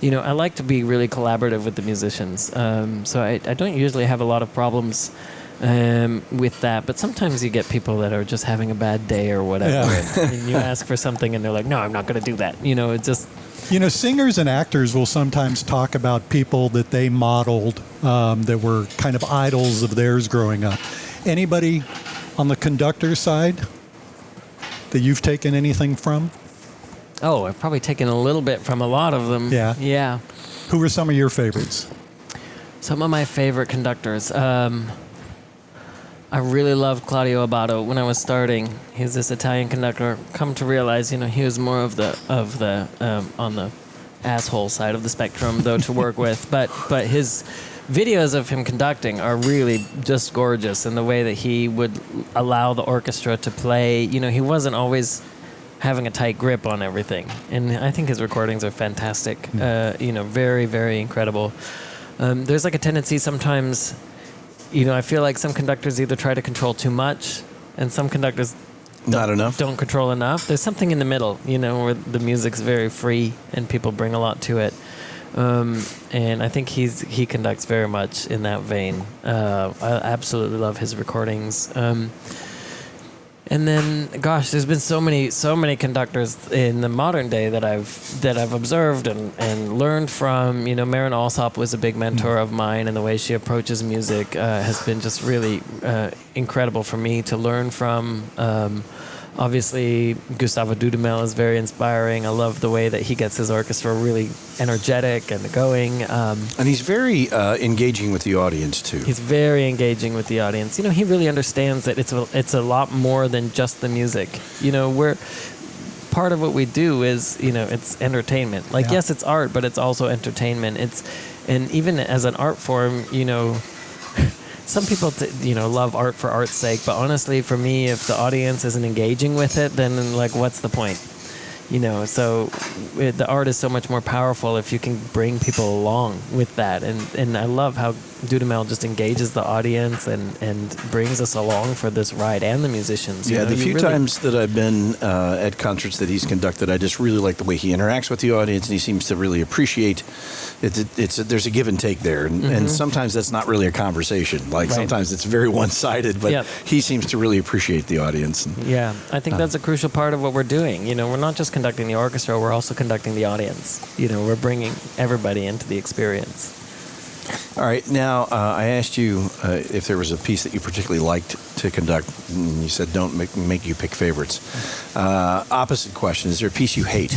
Speaker 6: I like to be really collaborative with the musicians. So I don't usually have a lot of problems with that. But sometimes you get people that are just having a bad day or whatever.
Speaker 4: Yeah.
Speaker 6: And you ask for something and they're like, no, I'm not going to do that. It just...
Speaker 4: Singers and actors will sometimes talk about people that they modeled that were kind of idols of theirs growing up. Anybody on the conductor side that you've taken anything from?
Speaker 6: Oh, I've probably taken a little bit from a lot of them.
Speaker 4: Yeah.
Speaker 6: Yeah.
Speaker 4: Who were some of your favorites?
Speaker 6: Some of my favorite conductors. I really loved Claudio Abbado when I was starting. He's this Italian conductor. Come to realize, he was more of the on the asshole side of the spectrum, though, to work with. But his videos of him conducting are really just gorgeous, and the way that he would allow the orchestra to play. He wasn't always having a tight grip on everything, and I think his recordings are fantastic. Very, very incredible. There's like a tendency sometimes. I feel like some conductors either try to control too much, and some conductors don't control enough. There's something in the middle, where the music's very free and people bring a lot to it. And I think he conducts very much in that vein. I absolutely love his recordings. And then, gosh, there's been so many conductors in the modern day that I've observed and learned from. Maren Alsop was a big mentor of mine, and the way she approaches music has been just really incredible for me to learn from. Obviously, Gustavo Dudamel is very inspiring. I love the way that he gets his orchestra really energetic and going.
Speaker 3: And he's very engaging with the audience, too.
Speaker 6: He's very engaging with the audience. He really understands that it's a lot more than just the music. We're part of what we do is, it's entertainment. Like, yes, it's art, but it's also entertainment. And even as an art form, some people, love art for art's sake, but honestly, for me, if the audience isn't engaging with it, then like, what's the point? So the art is so much more powerful if you can bring people along with that. And I love how Dudamel just engages the audience and brings us along for this ride, and the musicians.
Speaker 3: Yeah, the few times that I've been at concerts that he's conducted, I just really like the way he interacts with the audience, and he seems to really appreciate it. There's a give and take there, and sometimes that's not really a conversation. Like sometimes it's very one-sided, but he seems to really appreciate the audience.
Speaker 6: Yeah, I think that's a crucial part of what we're doing. We're not just conducting the orchestra, we're also conducting the audience. We're bringing everybody into the experience.
Speaker 3: All right, now I asked you if there was a piece that you particularly liked to conduct, and you said don't make you pick favorites. Opposite question, is there a piece you hate?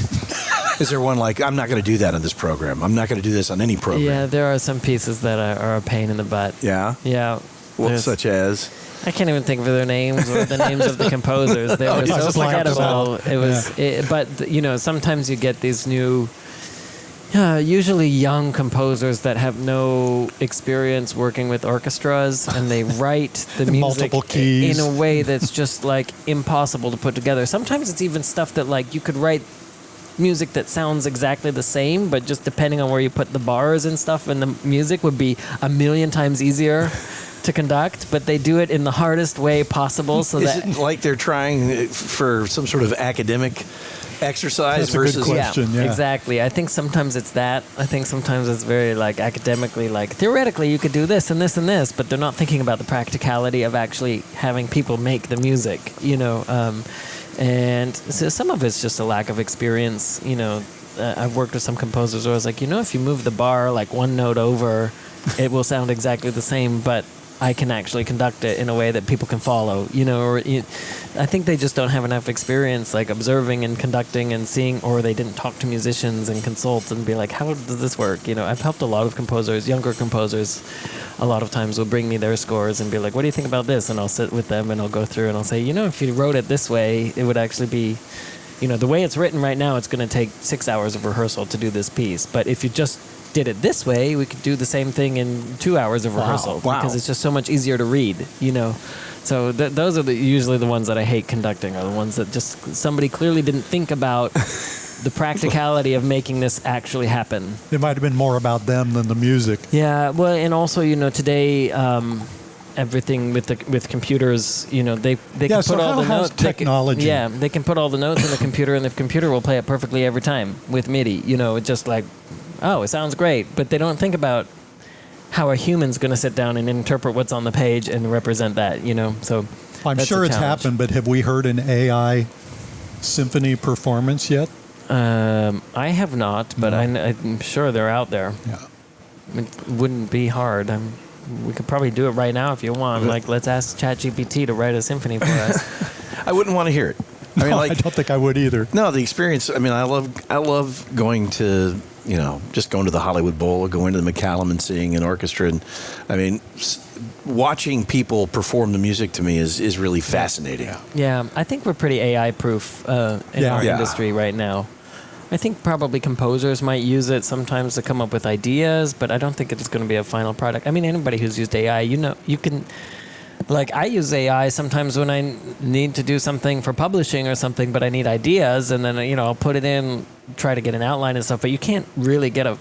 Speaker 3: Is there one like, I'm not going to do that on this program, I'm not going to do this on any program?
Speaker 6: Yeah, there are some pieces that are a pain in the butt.
Speaker 3: Yeah?
Speaker 6: Yeah.
Speaker 3: Well, such as?
Speaker 6: I can't even think of their names or the names of the composers. They were so forgettable. It was, but sometimes you get these new, usually young composers that have no experience working with orchestras, and they write the music in a way that's just like impossible to put together. Sometimes it's even stuff that like you could write music that sounds exactly the same, but just depending on where you put the bars and stuff, and the music would be a million times easier to conduct, but they do it in the hardest way possible. So
Speaker 3: is it like they're trying for some sort of academic exercise
Speaker 4: versus? That's a good question. Yeah,
Speaker 6: exactly. I think sometimes it's that. I think sometimes it's very like academically, like theoretically you could do this and this and this, but they're not thinking about the practicality of actually having people make the music. And so some of it's just a lack of experience. I've worked with some composers where I was like, if you move the bar like one note over, it will sound exactly the same, but I can actually conduct it in a way that people can follow, I think they just don't have enough experience like observing and conducting and seeing, or they didn't talk to musicians and consult and be like, how does this work? I've helped a lot of composers, younger composers, a lot of times will bring me their scores and be like, what do you think about this? And I'll sit with them and I'll go through and I'll say, if you wrote it this way, it would actually be, the way it's written right now, it's going to take 6 hours of rehearsal to do this piece. But if you just did it this way, we could do the same thing in 2 hours of rehearsal because it's just so much easier to read, So those are usually the ones that I hate conducting, are the ones that just somebody clearly didn't think about the practicality of making this actually happen.
Speaker 4: It might have been more about them than the music.
Speaker 6: Yeah, well, and also, today everything with computers, they can put all the notes.
Speaker 4: Technology.
Speaker 6: They can put all the notes in the computer, and the computer will play it perfectly every time with MIDI. It's just like, oh, it sounds great, but they don't think about how a human's going to sit down and interpret what's on the page and represent that. So
Speaker 4: I'm sure it's happened, but have we heard an AI symphony performance yet?
Speaker 6: I have not, but I'm sure they're out there.
Speaker 4: Yeah.
Speaker 6: It wouldn't be hard. We could probably do it right now if you want. Like, let's ask ChatGPT to write a symphony for us.
Speaker 3: I wouldn't want to hear it. I mean,
Speaker 4: I don't think I would either.
Speaker 3: No, the experience. I mean, I love going to, just going to the Hollywood Bowl or going to the McCallum and seeing an orchestra. And I mean, watching people perform the music to me is really fascinating.
Speaker 6: Yeah, I think we're pretty AI proof in our industry right now. I think probably composers might use it sometimes to come up with ideas, but I don't think it's going to be a final product. I mean, anybody who's used AI, you can. Like, I use AI sometimes when I need to do something for publishing or something, but I need ideas, and then, I'll put it in, try to get an outline and stuff, but you can't really get or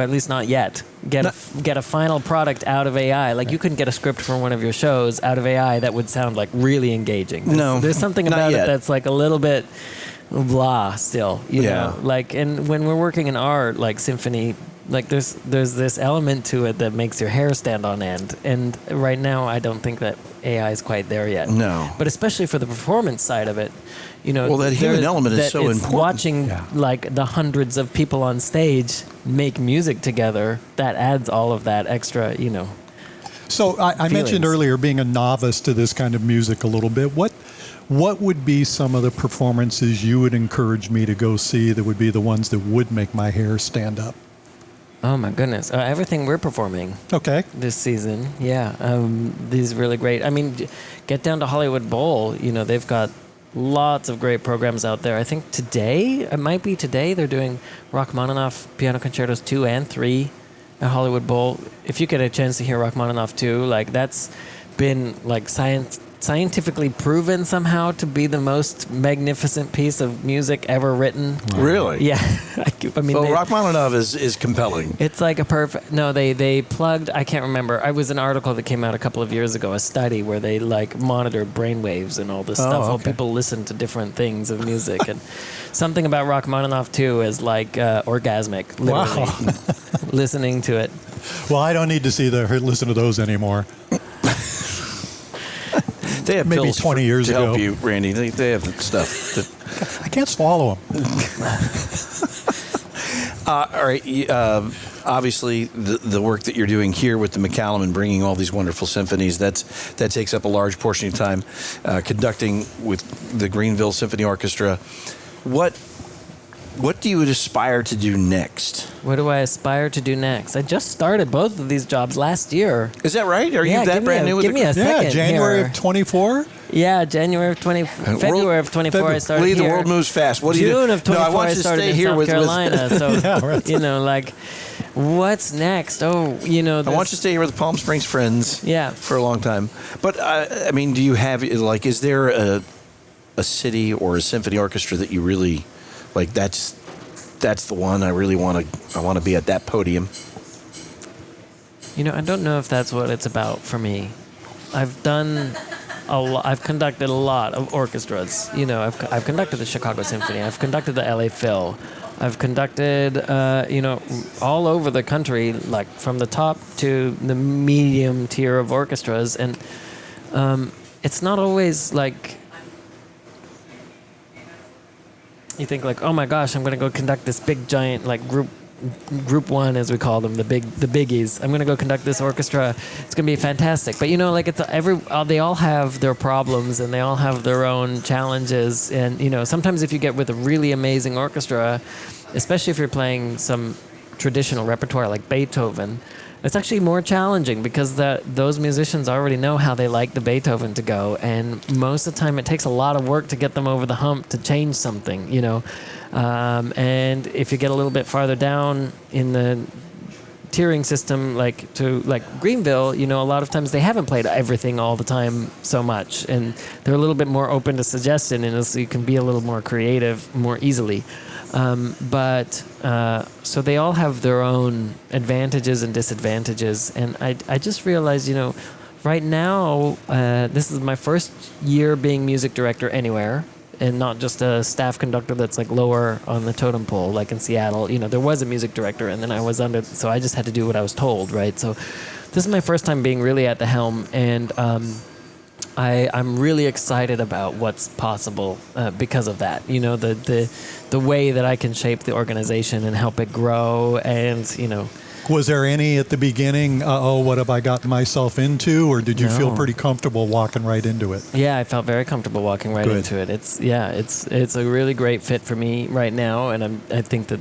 Speaker 6: at least not yet, get a final product out of AI. Like, you couldn't get a script from one of your shows out of AI that would sound, like, really engaging. There's something about it that's, like, a little bit blah still, you know? Like, and when we're working in art, like symphony, like there's this element to it that makes your hair stand on end, and right now I don't think that AI is quite there yet.
Speaker 3: No,
Speaker 6: but especially for the performance side of it,
Speaker 3: well, that human element is so important.
Speaker 6: Watching like the hundreds of people on stage make music together, that adds all of that extra,
Speaker 4: So I mentioned earlier being a novice to this kind of music a little bit. What would be some of the performances you would encourage me to go see that would be the ones that would make my hair stand up?
Speaker 6: Oh my goodness! Everything we're performing this season, these really great. I mean, get down to Hollywood Bowl. They've got lots of great programs out there. I think it might be today, they're doing Rachmaninoff Piano Concertos 2 and 3 at Hollywood Bowl. If you get a chance to hear Rachmaninoff 2, like that's been like scientifically proven somehow to be the most magnificent piece of music ever written.
Speaker 3: Really?
Speaker 6: Yeah. I mean,
Speaker 3: Well, Rachmaninoff is compelling.
Speaker 6: it's like a perfect. No, they plugged. I can't remember. I was an article that came out a couple of years ago, a study where they like monitored brainwaves and all this stuff while
Speaker 3: okay.
Speaker 6: people listen to different things of music. And something about Rachmaninoff too is like orgasmic. Literally, listening to it.
Speaker 4: Well, I don't need to listen to those anymore.
Speaker 3: They have
Speaker 4: Maybe
Speaker 3: pills
Speaker 4: 20 years
Speaker 3: to help
Speaker 4: ago.
Speaker 3: you, Randy. They have stuff. That,
Speaker 4: I can't swallow them.
Speaker 3: all right. Obviously, the work that you're doing here with the McCallum and bringing all these wonderful symphonies, that takes up a large portion of your time. Conducting with the Greenville Symphony Orchestra. What do you aspire to do next?
Speaker 6: What do I aspire to do next? I just started both of these jobs last year.
Speaker 3: Is that right? Are
Speaker 6: Yeah,
Speaker 3: you that
Speaker 6: give me
Speaker 3: brand
Speaker 6: a-
Speaker 3: new? with
Speaker 6: give me a second
Speaker 4: Yeah, January
Speaker 6: here.
Speaker 4: of 24.
Speaker 6: Yeah, January of 20, February of 24 I started
Speaker 3: Lee,
Speaker 6: here.
Speaker 3: the world moves fast. What do you do?
Speaker 6: June of 24
Speaker 3: No, I want
Speaker 6: I
Speaker 3: you to
Speaker 6: started
Speaker 3: stay
Speaker 6: in
Speaker 3: here
Speaker 6: South
Speaker 3: with
Speaker 6: Carolina. So,
Speaker 4: Yeah, right.
Speaker 6: you know, like, what's next? Oh, you know,
Speaker 3: I want you to stay here with Palm Springs friends.
Speaker 6: Yeah.
Speaker 3: For a long time. But I mean, do you have like? Is there a city or a symphony orchestra that you really like? That's the one I really want to. I want to be at that podium.
Speaker 6: You know, I don't know if that's what it's about for me. I've done a lot. I've conducted a lot of orchestras. You know, I've conducted the Chicago Symphony. I've conducted the LA Phil. I've conducted, you know, all over the country, like from the top to the medium tier of orchestras, and it's not always like. You think like, oh my gosh, I'm gonna go conduct this big giant like group one, as we call them, the biggies. I'm gonna go conduct this orchestra. It's gonna be fantastic. But you know, like they all have their problems and they all have their own challenges. And you know, sometimes if you get with a really amazing orchestra, especially if you're playing some traditional repertoire like Beethoven, it's actually more challenging because those musicians already know how they like the Beethoven to go, and most of the time it takes a lot of work to get them over the hump to change something, you know. And if you get a little bit farther down in the tiering system, like Greenville, you know, a lot of times they haven't played everything all the time so much, and they're a little bit more open to suggestion, and so you can be a little more creative more easily. So they all have their own advantages and disadvantages, and I just realized, you know, right now this is my first year being music director anywhere, and not just a staff conductor that's like lower on the totem pole, like in Seattle. You know, there was a music director, and then I was under, so I just had to do what I was told, right? So this is my first time being really at the helm, and I'm really excited about what's possible because of that. You know, the way that I can shape the organization and help it grow, and you know.
Speaker 4: Was there any at the beginning, what have I gotten myself into, or did you
Speaker 6: No.
Speaker 4: feel pretty comfortable walking right into it?
Speaker 6: Yeah, I felt very comfortable walking right
Speaker 4: Good.
Speaker 6: into it. It's a really great fit for me right now, and I think that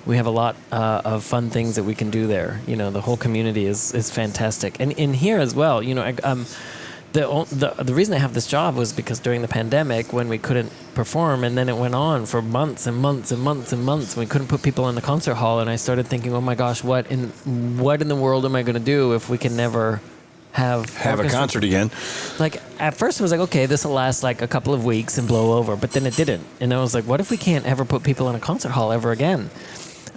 Speaker 6: we have a lot of fun things that we can do there. You know, the whole community is fantastic, and in here as well. You know, the reason I have this job was because during the pandemic, when we couldn't perform, and then it went on for months and months and months and months, we couldn't put people in the concert hall, and I started thinking, oh my gosh, what in the world am I going to do if we can never have
Speaker 3: a concert again?
Speaker 6: Like at first, I was like, okay, this will last like a couple of weeks and blow over, but then it didn't, and I was like, what if we can't ever put people in a concert hall ever again?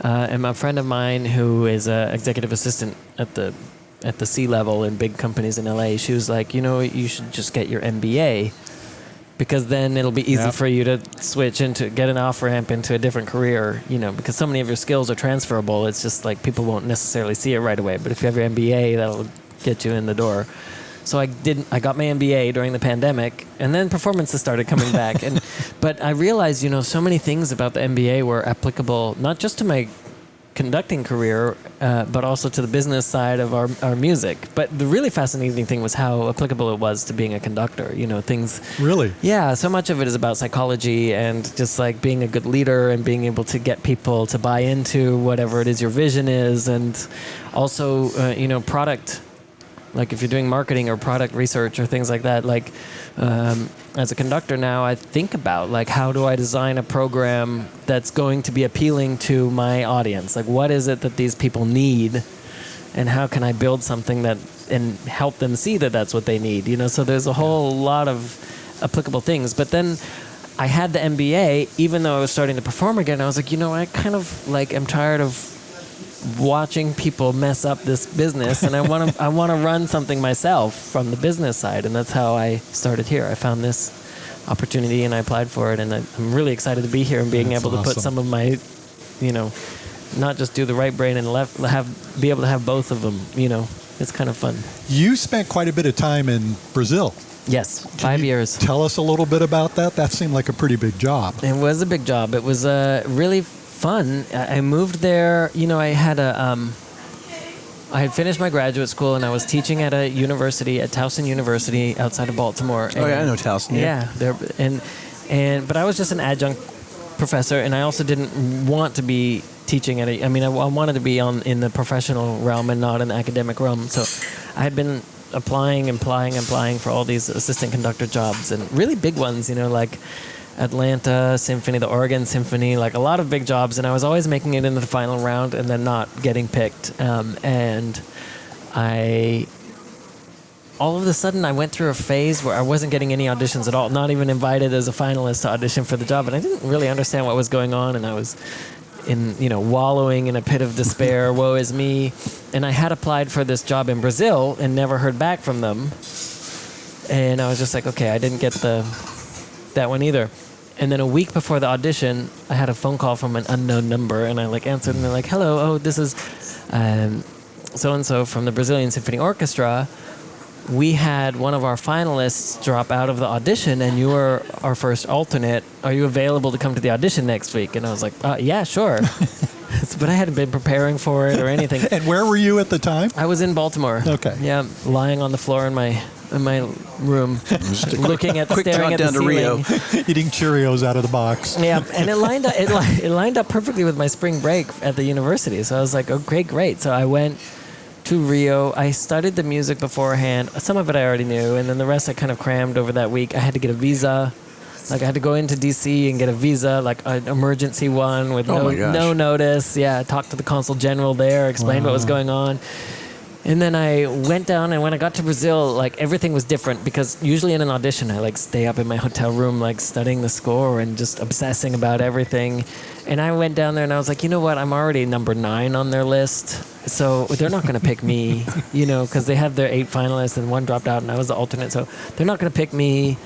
Speaker 6: And my friend of mine, who is an executive assistant at the C-level in big companies in LA, she was like, you know, you should just get your MBA, because then it'll be easy
Speaker 4: Yep.
Speaker 6: for you to switch get an off-ramp into a different career, you know, because so many of your skills are transferable. It's just like people won't necessarily see it right away, but if you have your MBA, that'll get you in the door. So I got my MBA during the pandemic, and then performances started coming back. But I realized, you know, so many things about the MBA were applicable, not just to my conducting career, but also to the business side of our music. But the really fascinating thing was how applicable it was to being a conductor. You know, things.
Speaker 4: Really?
Speaker 6: Yeah, so much of it is about psychology and just like being a good leader and being able to get people to buy into whatever it is your vision is, and also, you know, product. Like if you're doing marketing or product research or things like that, like as a conductor now, I think about like, how do I design a program that's going to be appealing to my audience? Like, what is it that these people need, and how can I build something that and help them see that that's what they need. So there's a whole lot of applicable things. But then I had the MBA, even though I was starting to perform again. I was like, I kind of like am tired of watching people mess up this business, and I want to run something myself from the business side, and that's how I started here. I found this opportunity and I applied for it, and I'm really excited to be here and being able to put some of my, not just do the right brain and left, be able to have both of them. It's kind of fun.
Speaker 4: You spent quite a bit of time in Brazil.
Speaker 6: Yes, 5 years.
Speaker 4: Tell us a little bit about that. That seemed like a pretty big job.
Speaker 6: It was a big job. It was really fun. I moved there. I had finished my graduate school and I was teaching at a university, at Towson University outside of Baltimore.
Speaker 3: Oh yeah, I know Towson.
Speaker 6: Yeah, but I was just an adjunct professor, and I also didn't want to be teaching at I wanted to be in the professional realm and not in the academic realm. So I had been applying for all these assistant conductor jobs, and really big ones, like Atlanta Symphony, the Oregon Symphony, like a lot of big jobs, and I was always making it into the final round and then not getting picked. And all of a sudden I went through a phase where I wasn't getting any auditions at all, not even invited as a finalist to audition for the job, and I didn't really understand what was going on, and I was wallowing in a pit of despair, woe is me. And I had applied for this job in Brazil and never heard back from them. And I was just like, okay, I didn't get that one either. And then a week before the audition, I had a phone call from an unknown number, and I answered, and they're like, hello, this is so-and-so from the Brazilian Symphony Orchestra. We had one of our finalists drop out of the audition, and you were our first alternate. Are you available to come to the audition next week? And I was like, yeah, sure. But I hadn't been preparing for it or anything.
Speaker 4: And where were you at the time?
Speaker 6: I was in Baltimore.
Speaker 4: Okay.
Speaker 6: Yeah, lying on the floor in my room, looking at staring at the ceiling,
Speaker 4: eating Cheerios out of the box.
Speaker 6: Yeah, and it lined up perfectly with my spring break at the university. So I was like, okay, great. So I went to Rio. I studied the music beforehand. Some of it I already knew, and then the rest I kind of crammed over that week. I had to get a visa. I had to go into DC and get a visa, an emergency one with no notice. Yeah, I talked to the consul general there, explained what was going on. And then I went down, and when I got to Brazil, everything was different, because usually in an audition, I stay up in my hotel room, studying the score and just obsessing about everything. And I went down there and I was like, you know what? I'm already number 9 on their list, so they're not going to pick me, because they have their 8 finalists and 1 dropped out and I was the alternate, so they're not going to pick me.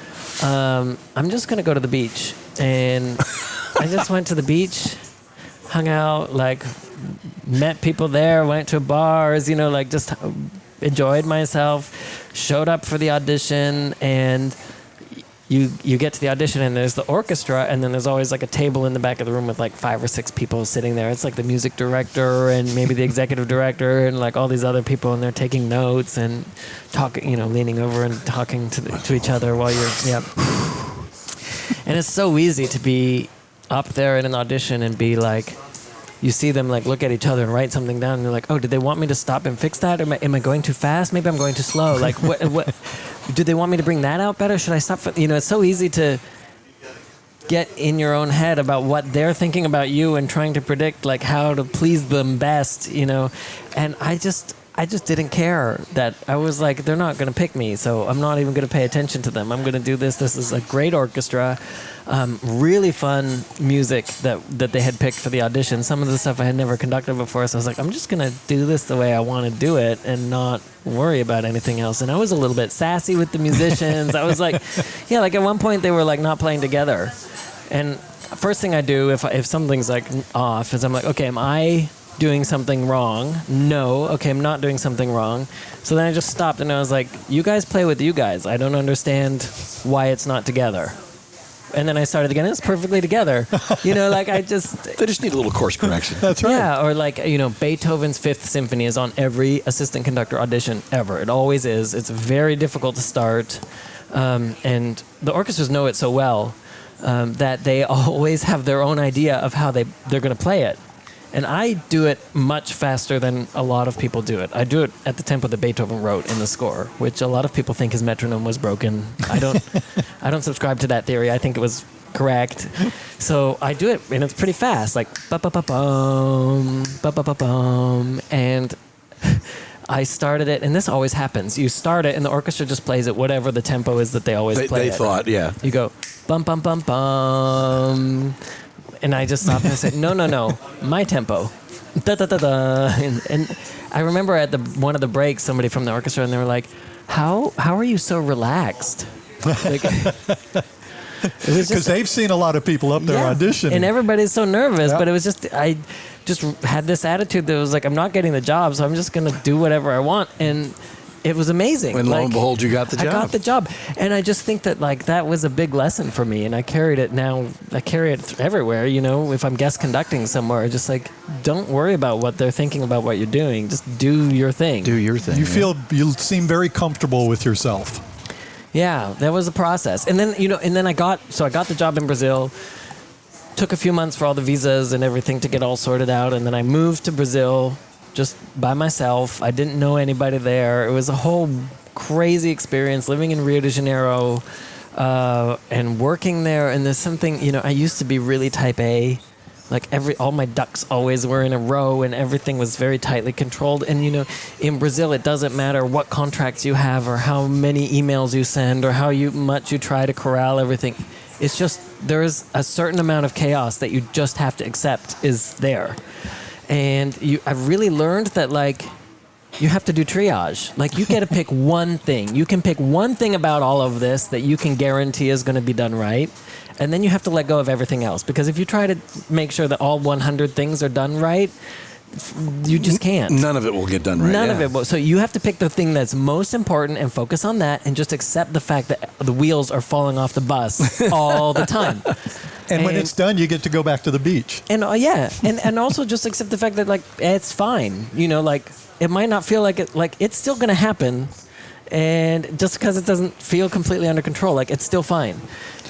Speaker 6: I'm just going to go to the beach. And I just went to the beach, hung out, met people there, went to bars, just enjoyed myself, showed up for the audition, and you get to the audition and there's the orchestra, and then there's always a table in the back of the room with 5 or 6 people sitting there. It's the music director and maybe the executive director and all these other people, and they're taking notes and talking, leaning over and talking to each other while you're, And it's so easy to be up there in an audition and be you see them look at each other and write something down, and you're like, oh, did they want me to stop and fix that? Am I going too fast? Maybe I'm going too slow. What do they want me to bring that out better? Should I stop? It's so easy to get in your own head about what they're thinking about you and trying to predict how to please them best, And I just didn't care. That I was they're not going to pick me, so I'm not even going to pay attention to them. I'm going to do this. This is a great orchestra. Really fun music that they had picked for the audition. Some of the stuff I had never conducted before, so I was I'm just going to do this the way I want to do it and not worry about anything else. And I was a little bit sassy with the musicians. I was at one point they were not playing together. And first thing I do if something's off is I'm okay, am I doing something wrong? No. Okay, I'm not doing something wrong. So then I just stopped and I was you guys play with you guys. I don't understand why it's not together. And then I started again. It's perfectly together. I just...
Speaker 3: They just need a little course correction.
Speaker 4: That's right.
Speaker 6: Yeah, or Beethoven's 5th Symphony is on every assistant conductor audition ever. It always is. It's very difficult to start. And the orchestras know it so well that they always have their own idea of how they're going to play it. And I do it much faster than a lot of people do it. I do it at the tempo that Beethoven wrote in the score, which a lot of people think his metronome was broken. I don't subscribe to that theory. I think it was correct. So I do it, and it's pretty fast, ba-ba-ba-bum, ba-ba-ba-bum. And I started it, and this always happens. You start it, and the orchestra just plays it whatever the tempo is that they always play.
Speaker 3: They thought, yeah.
Speaker 6: You go bum bum bum bum, and I just stopped and I said, no, my tempo, da da da da, and I remember at one of the breaks, somebody from the orchestra, and they were like, how are you so relaxed? Like,
Speaker 4: because they've seen a lot of people up there auditioning,
Speaker 6: and everybody's so nervous. But it was just I just had this attitude that was like, I'm not getting the job, so I'm just gonna do whatever I want, and it was amazing.
Speaker 3: And lo and behold, you got the job.
Speaker 6: I got the job, and I just think that like that was a big lesson for me, and I carried it now. I carry it everywhere. You know, if I'm guest conducting somewhere, just like don't worry about what they're thinking about what you're doing. Just do your thing.
Speaker 3: Do your thing.
Speaker 4: You seem very comfortable with yourself.
Speaker 6: Yeah, that was the process. And then, I got the job in Brazil. Took a few months for all the visas and everything to get all sorted out. And then I moved to Brazil just by myself. I didn't know anybody there. It was a whole crazy experience living in Rio de Janeiro and working there. And there's something, I used to be really type A. Like all my ducks always were in a row, and everything was very tightly controlled. And in Brazil, it doesn't matter what contracts you have, or how many emails you send, or how much you try to corral everything. It's just there's a certain amount of chaos that you just have to accept is there. And I've really learned that like you have to do triage. Like you get to pick one thing. You can pick one thing about all of this that you can guarantee is going to be done right. And then you have to let go of everything else. Because if you try to make sure that all 100 things are done right, you just can't.
Speaker 3: None of it will get done right.
Speaker 6: None of it will. So you have to pick the thing that's most important and focus on that, and just accept the fact that the wheels are falling off the bus all the time.
Speaker 4: And when it's done, you get to go back to the beach.
Speaker 6: And and also just accept the fact that like it's fine. Like it might not feel like it, like it's still going to happen. And just because it doesn't feel completely under control, like it's still fine.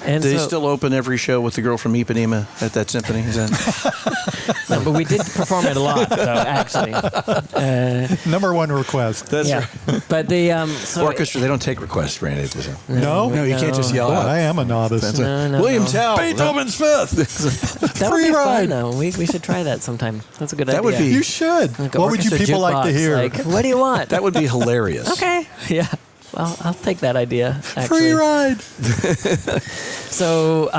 Speaker 6: And
Speaker 3: do they still open every show with the girl from Ipanema at that symphony? Is that...
Speaker 6: No, but we did perform it a lot, though, actually.
Speaker 4: Number one request.
Speaker 3: That's right.
Speaker 6: But the
Speaker 3: orchestra, they don't take requests, Randy.
Speaker 4: No,
Speaker 3: you can't just yell out.
Speaker 4: I am a novice.
Speaker 3: William Tell, Beethoven Smith.
Speaker 6: That would
Speaker 4: Free
Speaker 6: be
Speaker 4: ride.
Speaker 6: fun, though. We should try that sometime. That's a good idea.
Speaker 3: That would be.
Speaker 4: You should.
Speaker 6: Like
Speaker 4: what would you people like to hear?
Speaker 6: Like, what do you want?
Speaker 3: That would be hilarious.
Speaker 6: Okay. Yeah. Well, I'll take that idea. Actually.
Speaker 4: Free ride.
Speaker 6: So,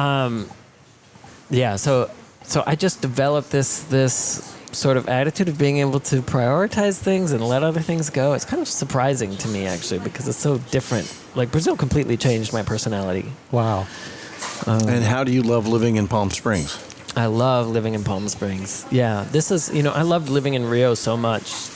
Speaker 6: so I just developed this sort of attitude of being able to prioritize things and let other things go. It's kind of surprising to me, actually, because it's so different. Like, Brazil completely changed my personality.
Speaker 4: Wow.
Speaker 3: And how do you love living in Palm Springs?
Speaker 6: I love living in Palm Springs. Yeah, this is, I loved living in Rio so much.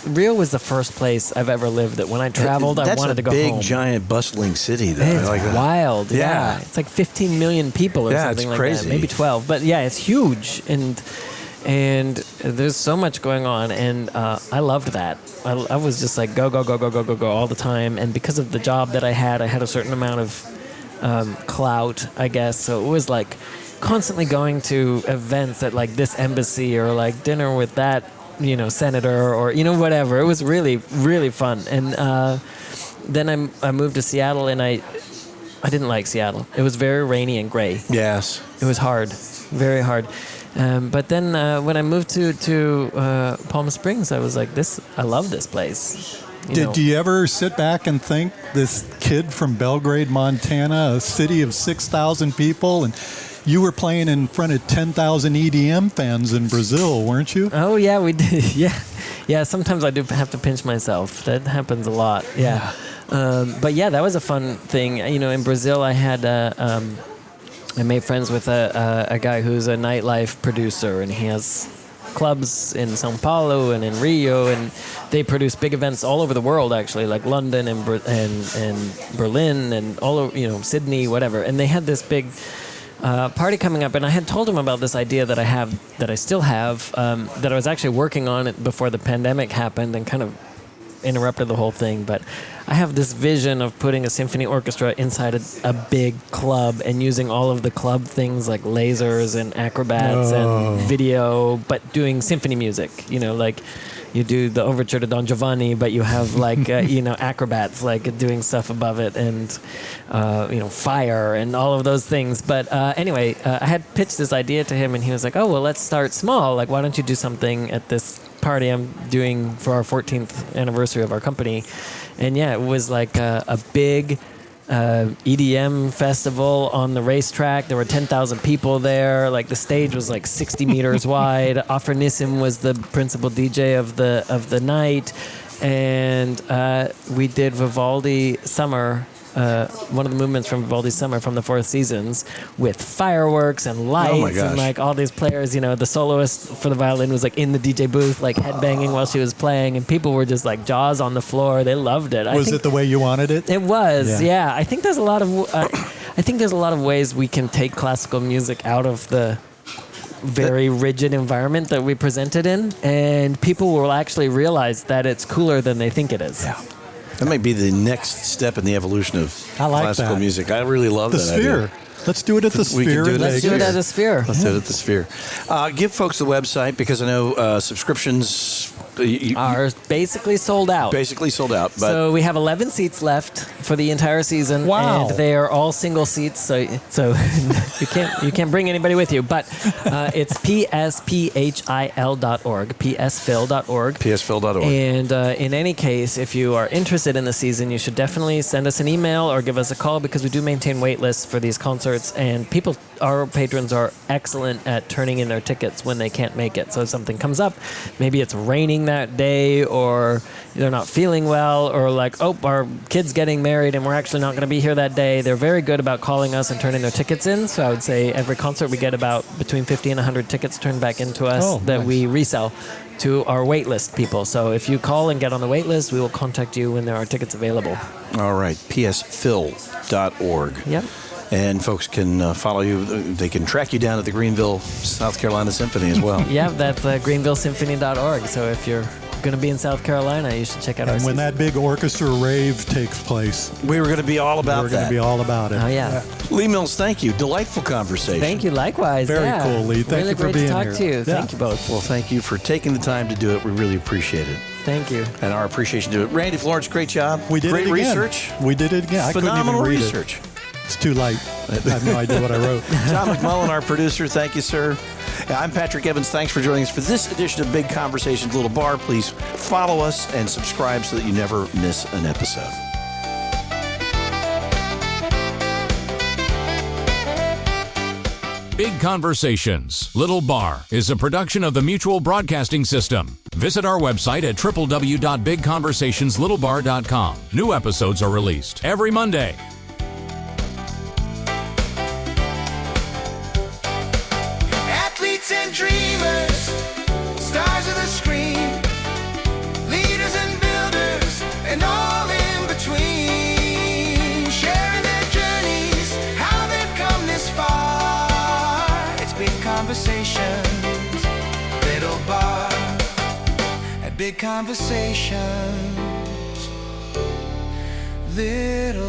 Speaker 6: Rio was the first place I've ever lived that when I traveled, I wanted to go home.
Speaker 3: That's a big, giant, bustling city, though.
Speaker 6: It's
Speaker 3: like
Speaker 6: wild. Yeah. It's like 15 million people or something like
Speaker 3: crazy.
Speaker 6: that. Maybe 12. But yeah, it's huge. And there's so much going on. And I loved that. I was just like, go all the time. And because of the job that I had a certain amount of clout, I guess. So it was like constantly going to events at like this embassy or like dinner with that, senator or, whatever. It was really, really fun. And then I moved to Seattle, and I didn't like Seattle. It was very rainy and gray.
Speaker 3: Yes.
Speaker 6: It was hard, very hard. But then when I moved to Palm Springs, I was like, I love this place.
Speaker 4: Did you ever sit back and think this kid from Belgrade, Montana, a city of 6,000 people, and you were playing in front of 10,000 EDM fans in Brazil, weren't you?
Speaker 6: Oh, yeah, we did. Yeah. Sometimes I do have to pinch myself. That happens a lot. Yeah. But yeah, that was a fun thing. In Brazil, I had I made friends with a guy who's a nightlife producer, and he has clubs in São Paulo and in Rio, and they produce big events all over the world, actually, like London and Berlin and all over, Sydney, whatever. And they had this big party coming up, and I had told him about this idea that I still have, that I was actually working on it before the pandemic happened and kind of interrupted the whole thing. But I have this vision of putting a symphony orchestra inside a big club and using all of the club things like lasers and acrobats and video, but doing symphony music, like you do the overture to Don Giovanni, but you have like acrobats like doing stuff above it, and fire and all of those things. But anyway, I had pitched this idea to him, and he was like, "Oh well, let's start small. Like, why don't you do something at this party I'm doing for our 14th anniversary of our company?" And yeah, it was like a big EDM festival on the racetrack. There were 10,000 people there. Like the stage was like 60 meters wide. Afranissim was the principal DJ of the night, and we did Vivaldi Summer. One of the movements from Vivaldi's Summer from the Four Seasons with fireworks and lights and like all these players. The soloist for the violin was like in the DJ booth, like headbanging while she was playing, and people were just like jaws on the floor. They loved it.
Speaker 4: Was it the way you wanted it?
Speaker 6: It was, yeah. I think there's a lot of ways we can take classical music out of the very rigid environment that we present it in, and people will actually realize that it's cooler than they think it is.
Speaker 3: Yeah. That might be the next step in the evolution of classical music. I really love
Speaker 4: the
Speaker 3: that
Speaker 4: Sphere.
Speaker 3: idea.
Speaker 4: Let's do it at the Sphere.
Speaker 6: Let's do it at the Sphere.
Speaker 3: Let's do it at the Sphere. Give folks the website, because I know subscriptions
Speaker 6: are basically sold out.
Speaker 3: Basically sold out. But
Speaker 6: so we have 11 seats left for the entire season.
Speaker 4: Wow.
Speaker 6: And they are all single seats, so you can't bring anybody with you. But it's psphil.org, psphil.org.
Speaker 3: psphil.org.
Speaker 6: And in any case, if you are interested in the season, you should definitely send us an email or give us a call, because we do maintain wait lists for these concerts, and our patrons are excellent at turning in their tickets when they can't make it. So if something comes up, maybe it's raining that day, or they're not feeling well, or like, oh, our kid's getting married and we're actually not going to be here that day. They're very good about calling us and turning their tickets in. So I would say every concert we get about between 50 and 100 tickets turned back into us that we resell to our wait list people. So if you call and get on the wait list, we will contact you when there are tickets available.
Speaker 3: All right, psphil.org.
Speaker 6: Yep.
Speaker 3: And folks can follow you. They can track you down at the Greenville, South Carolina Symphony as well.
Speaker 6: Yeah, that's greenvillesymphony.org. So if you're going to be in South Carolina, you should check out our
Speaker 4: And when that big orchestra rave takes place,
Speaker 3: we were going to be all about
Speaker 4: we're going to be all about it.
Speaker 6: Oh, yeah.
Speaker 3: Lee Mills, thank you. Delightful conversation.
Speaker 6: Thank you. Likewise.
Speaker 4: Very cool, Lee. Thank you for
Speaker 6: really
Speaker 4: being
Speaker 6: great to talk
Speaker 4: here.
Speaker 6: to you.
Speaker 4: Yeah.
Speaker 6: Thank you both.
Speaker 3: Well, thank you for taking the time to do it. We really appreciate it.
Speaker 6: Thank you.
Speaker 3: And our appreciation to it. Randy, Florence, great job.
Speaker 4: We did
Speaker 3: great
Speaker 4: it again.
Speaker 3: research.
Speaker 4: We did it again.
Speaker 3: Phenomenal
Speaker 4: I couldn't even read
Speaker 3: research.
Speaker 4: it. It's too light. I have no idea what I wrote.
Speaker 3: John McCallum, our producer, thank you, sir. I'm Patrick Evans. Thanks for joining us for this edition of Big Conversations Little Bar. Please follow us and subscribe so that you never miss an episode.
Speaker 2: Big Conversations Little Bar is a production of the Mutual Broadcasting System. Visit our website at www.bigconversationslittle.bar.com. New episodes are released every Monday.
Speaker 1: Athletes and dreamers, stars of the screen, leaders and builders, and all in between, sharing their journeys, how they've come this far. It's Big Conversations, Little Bar, at Big Conversations, Little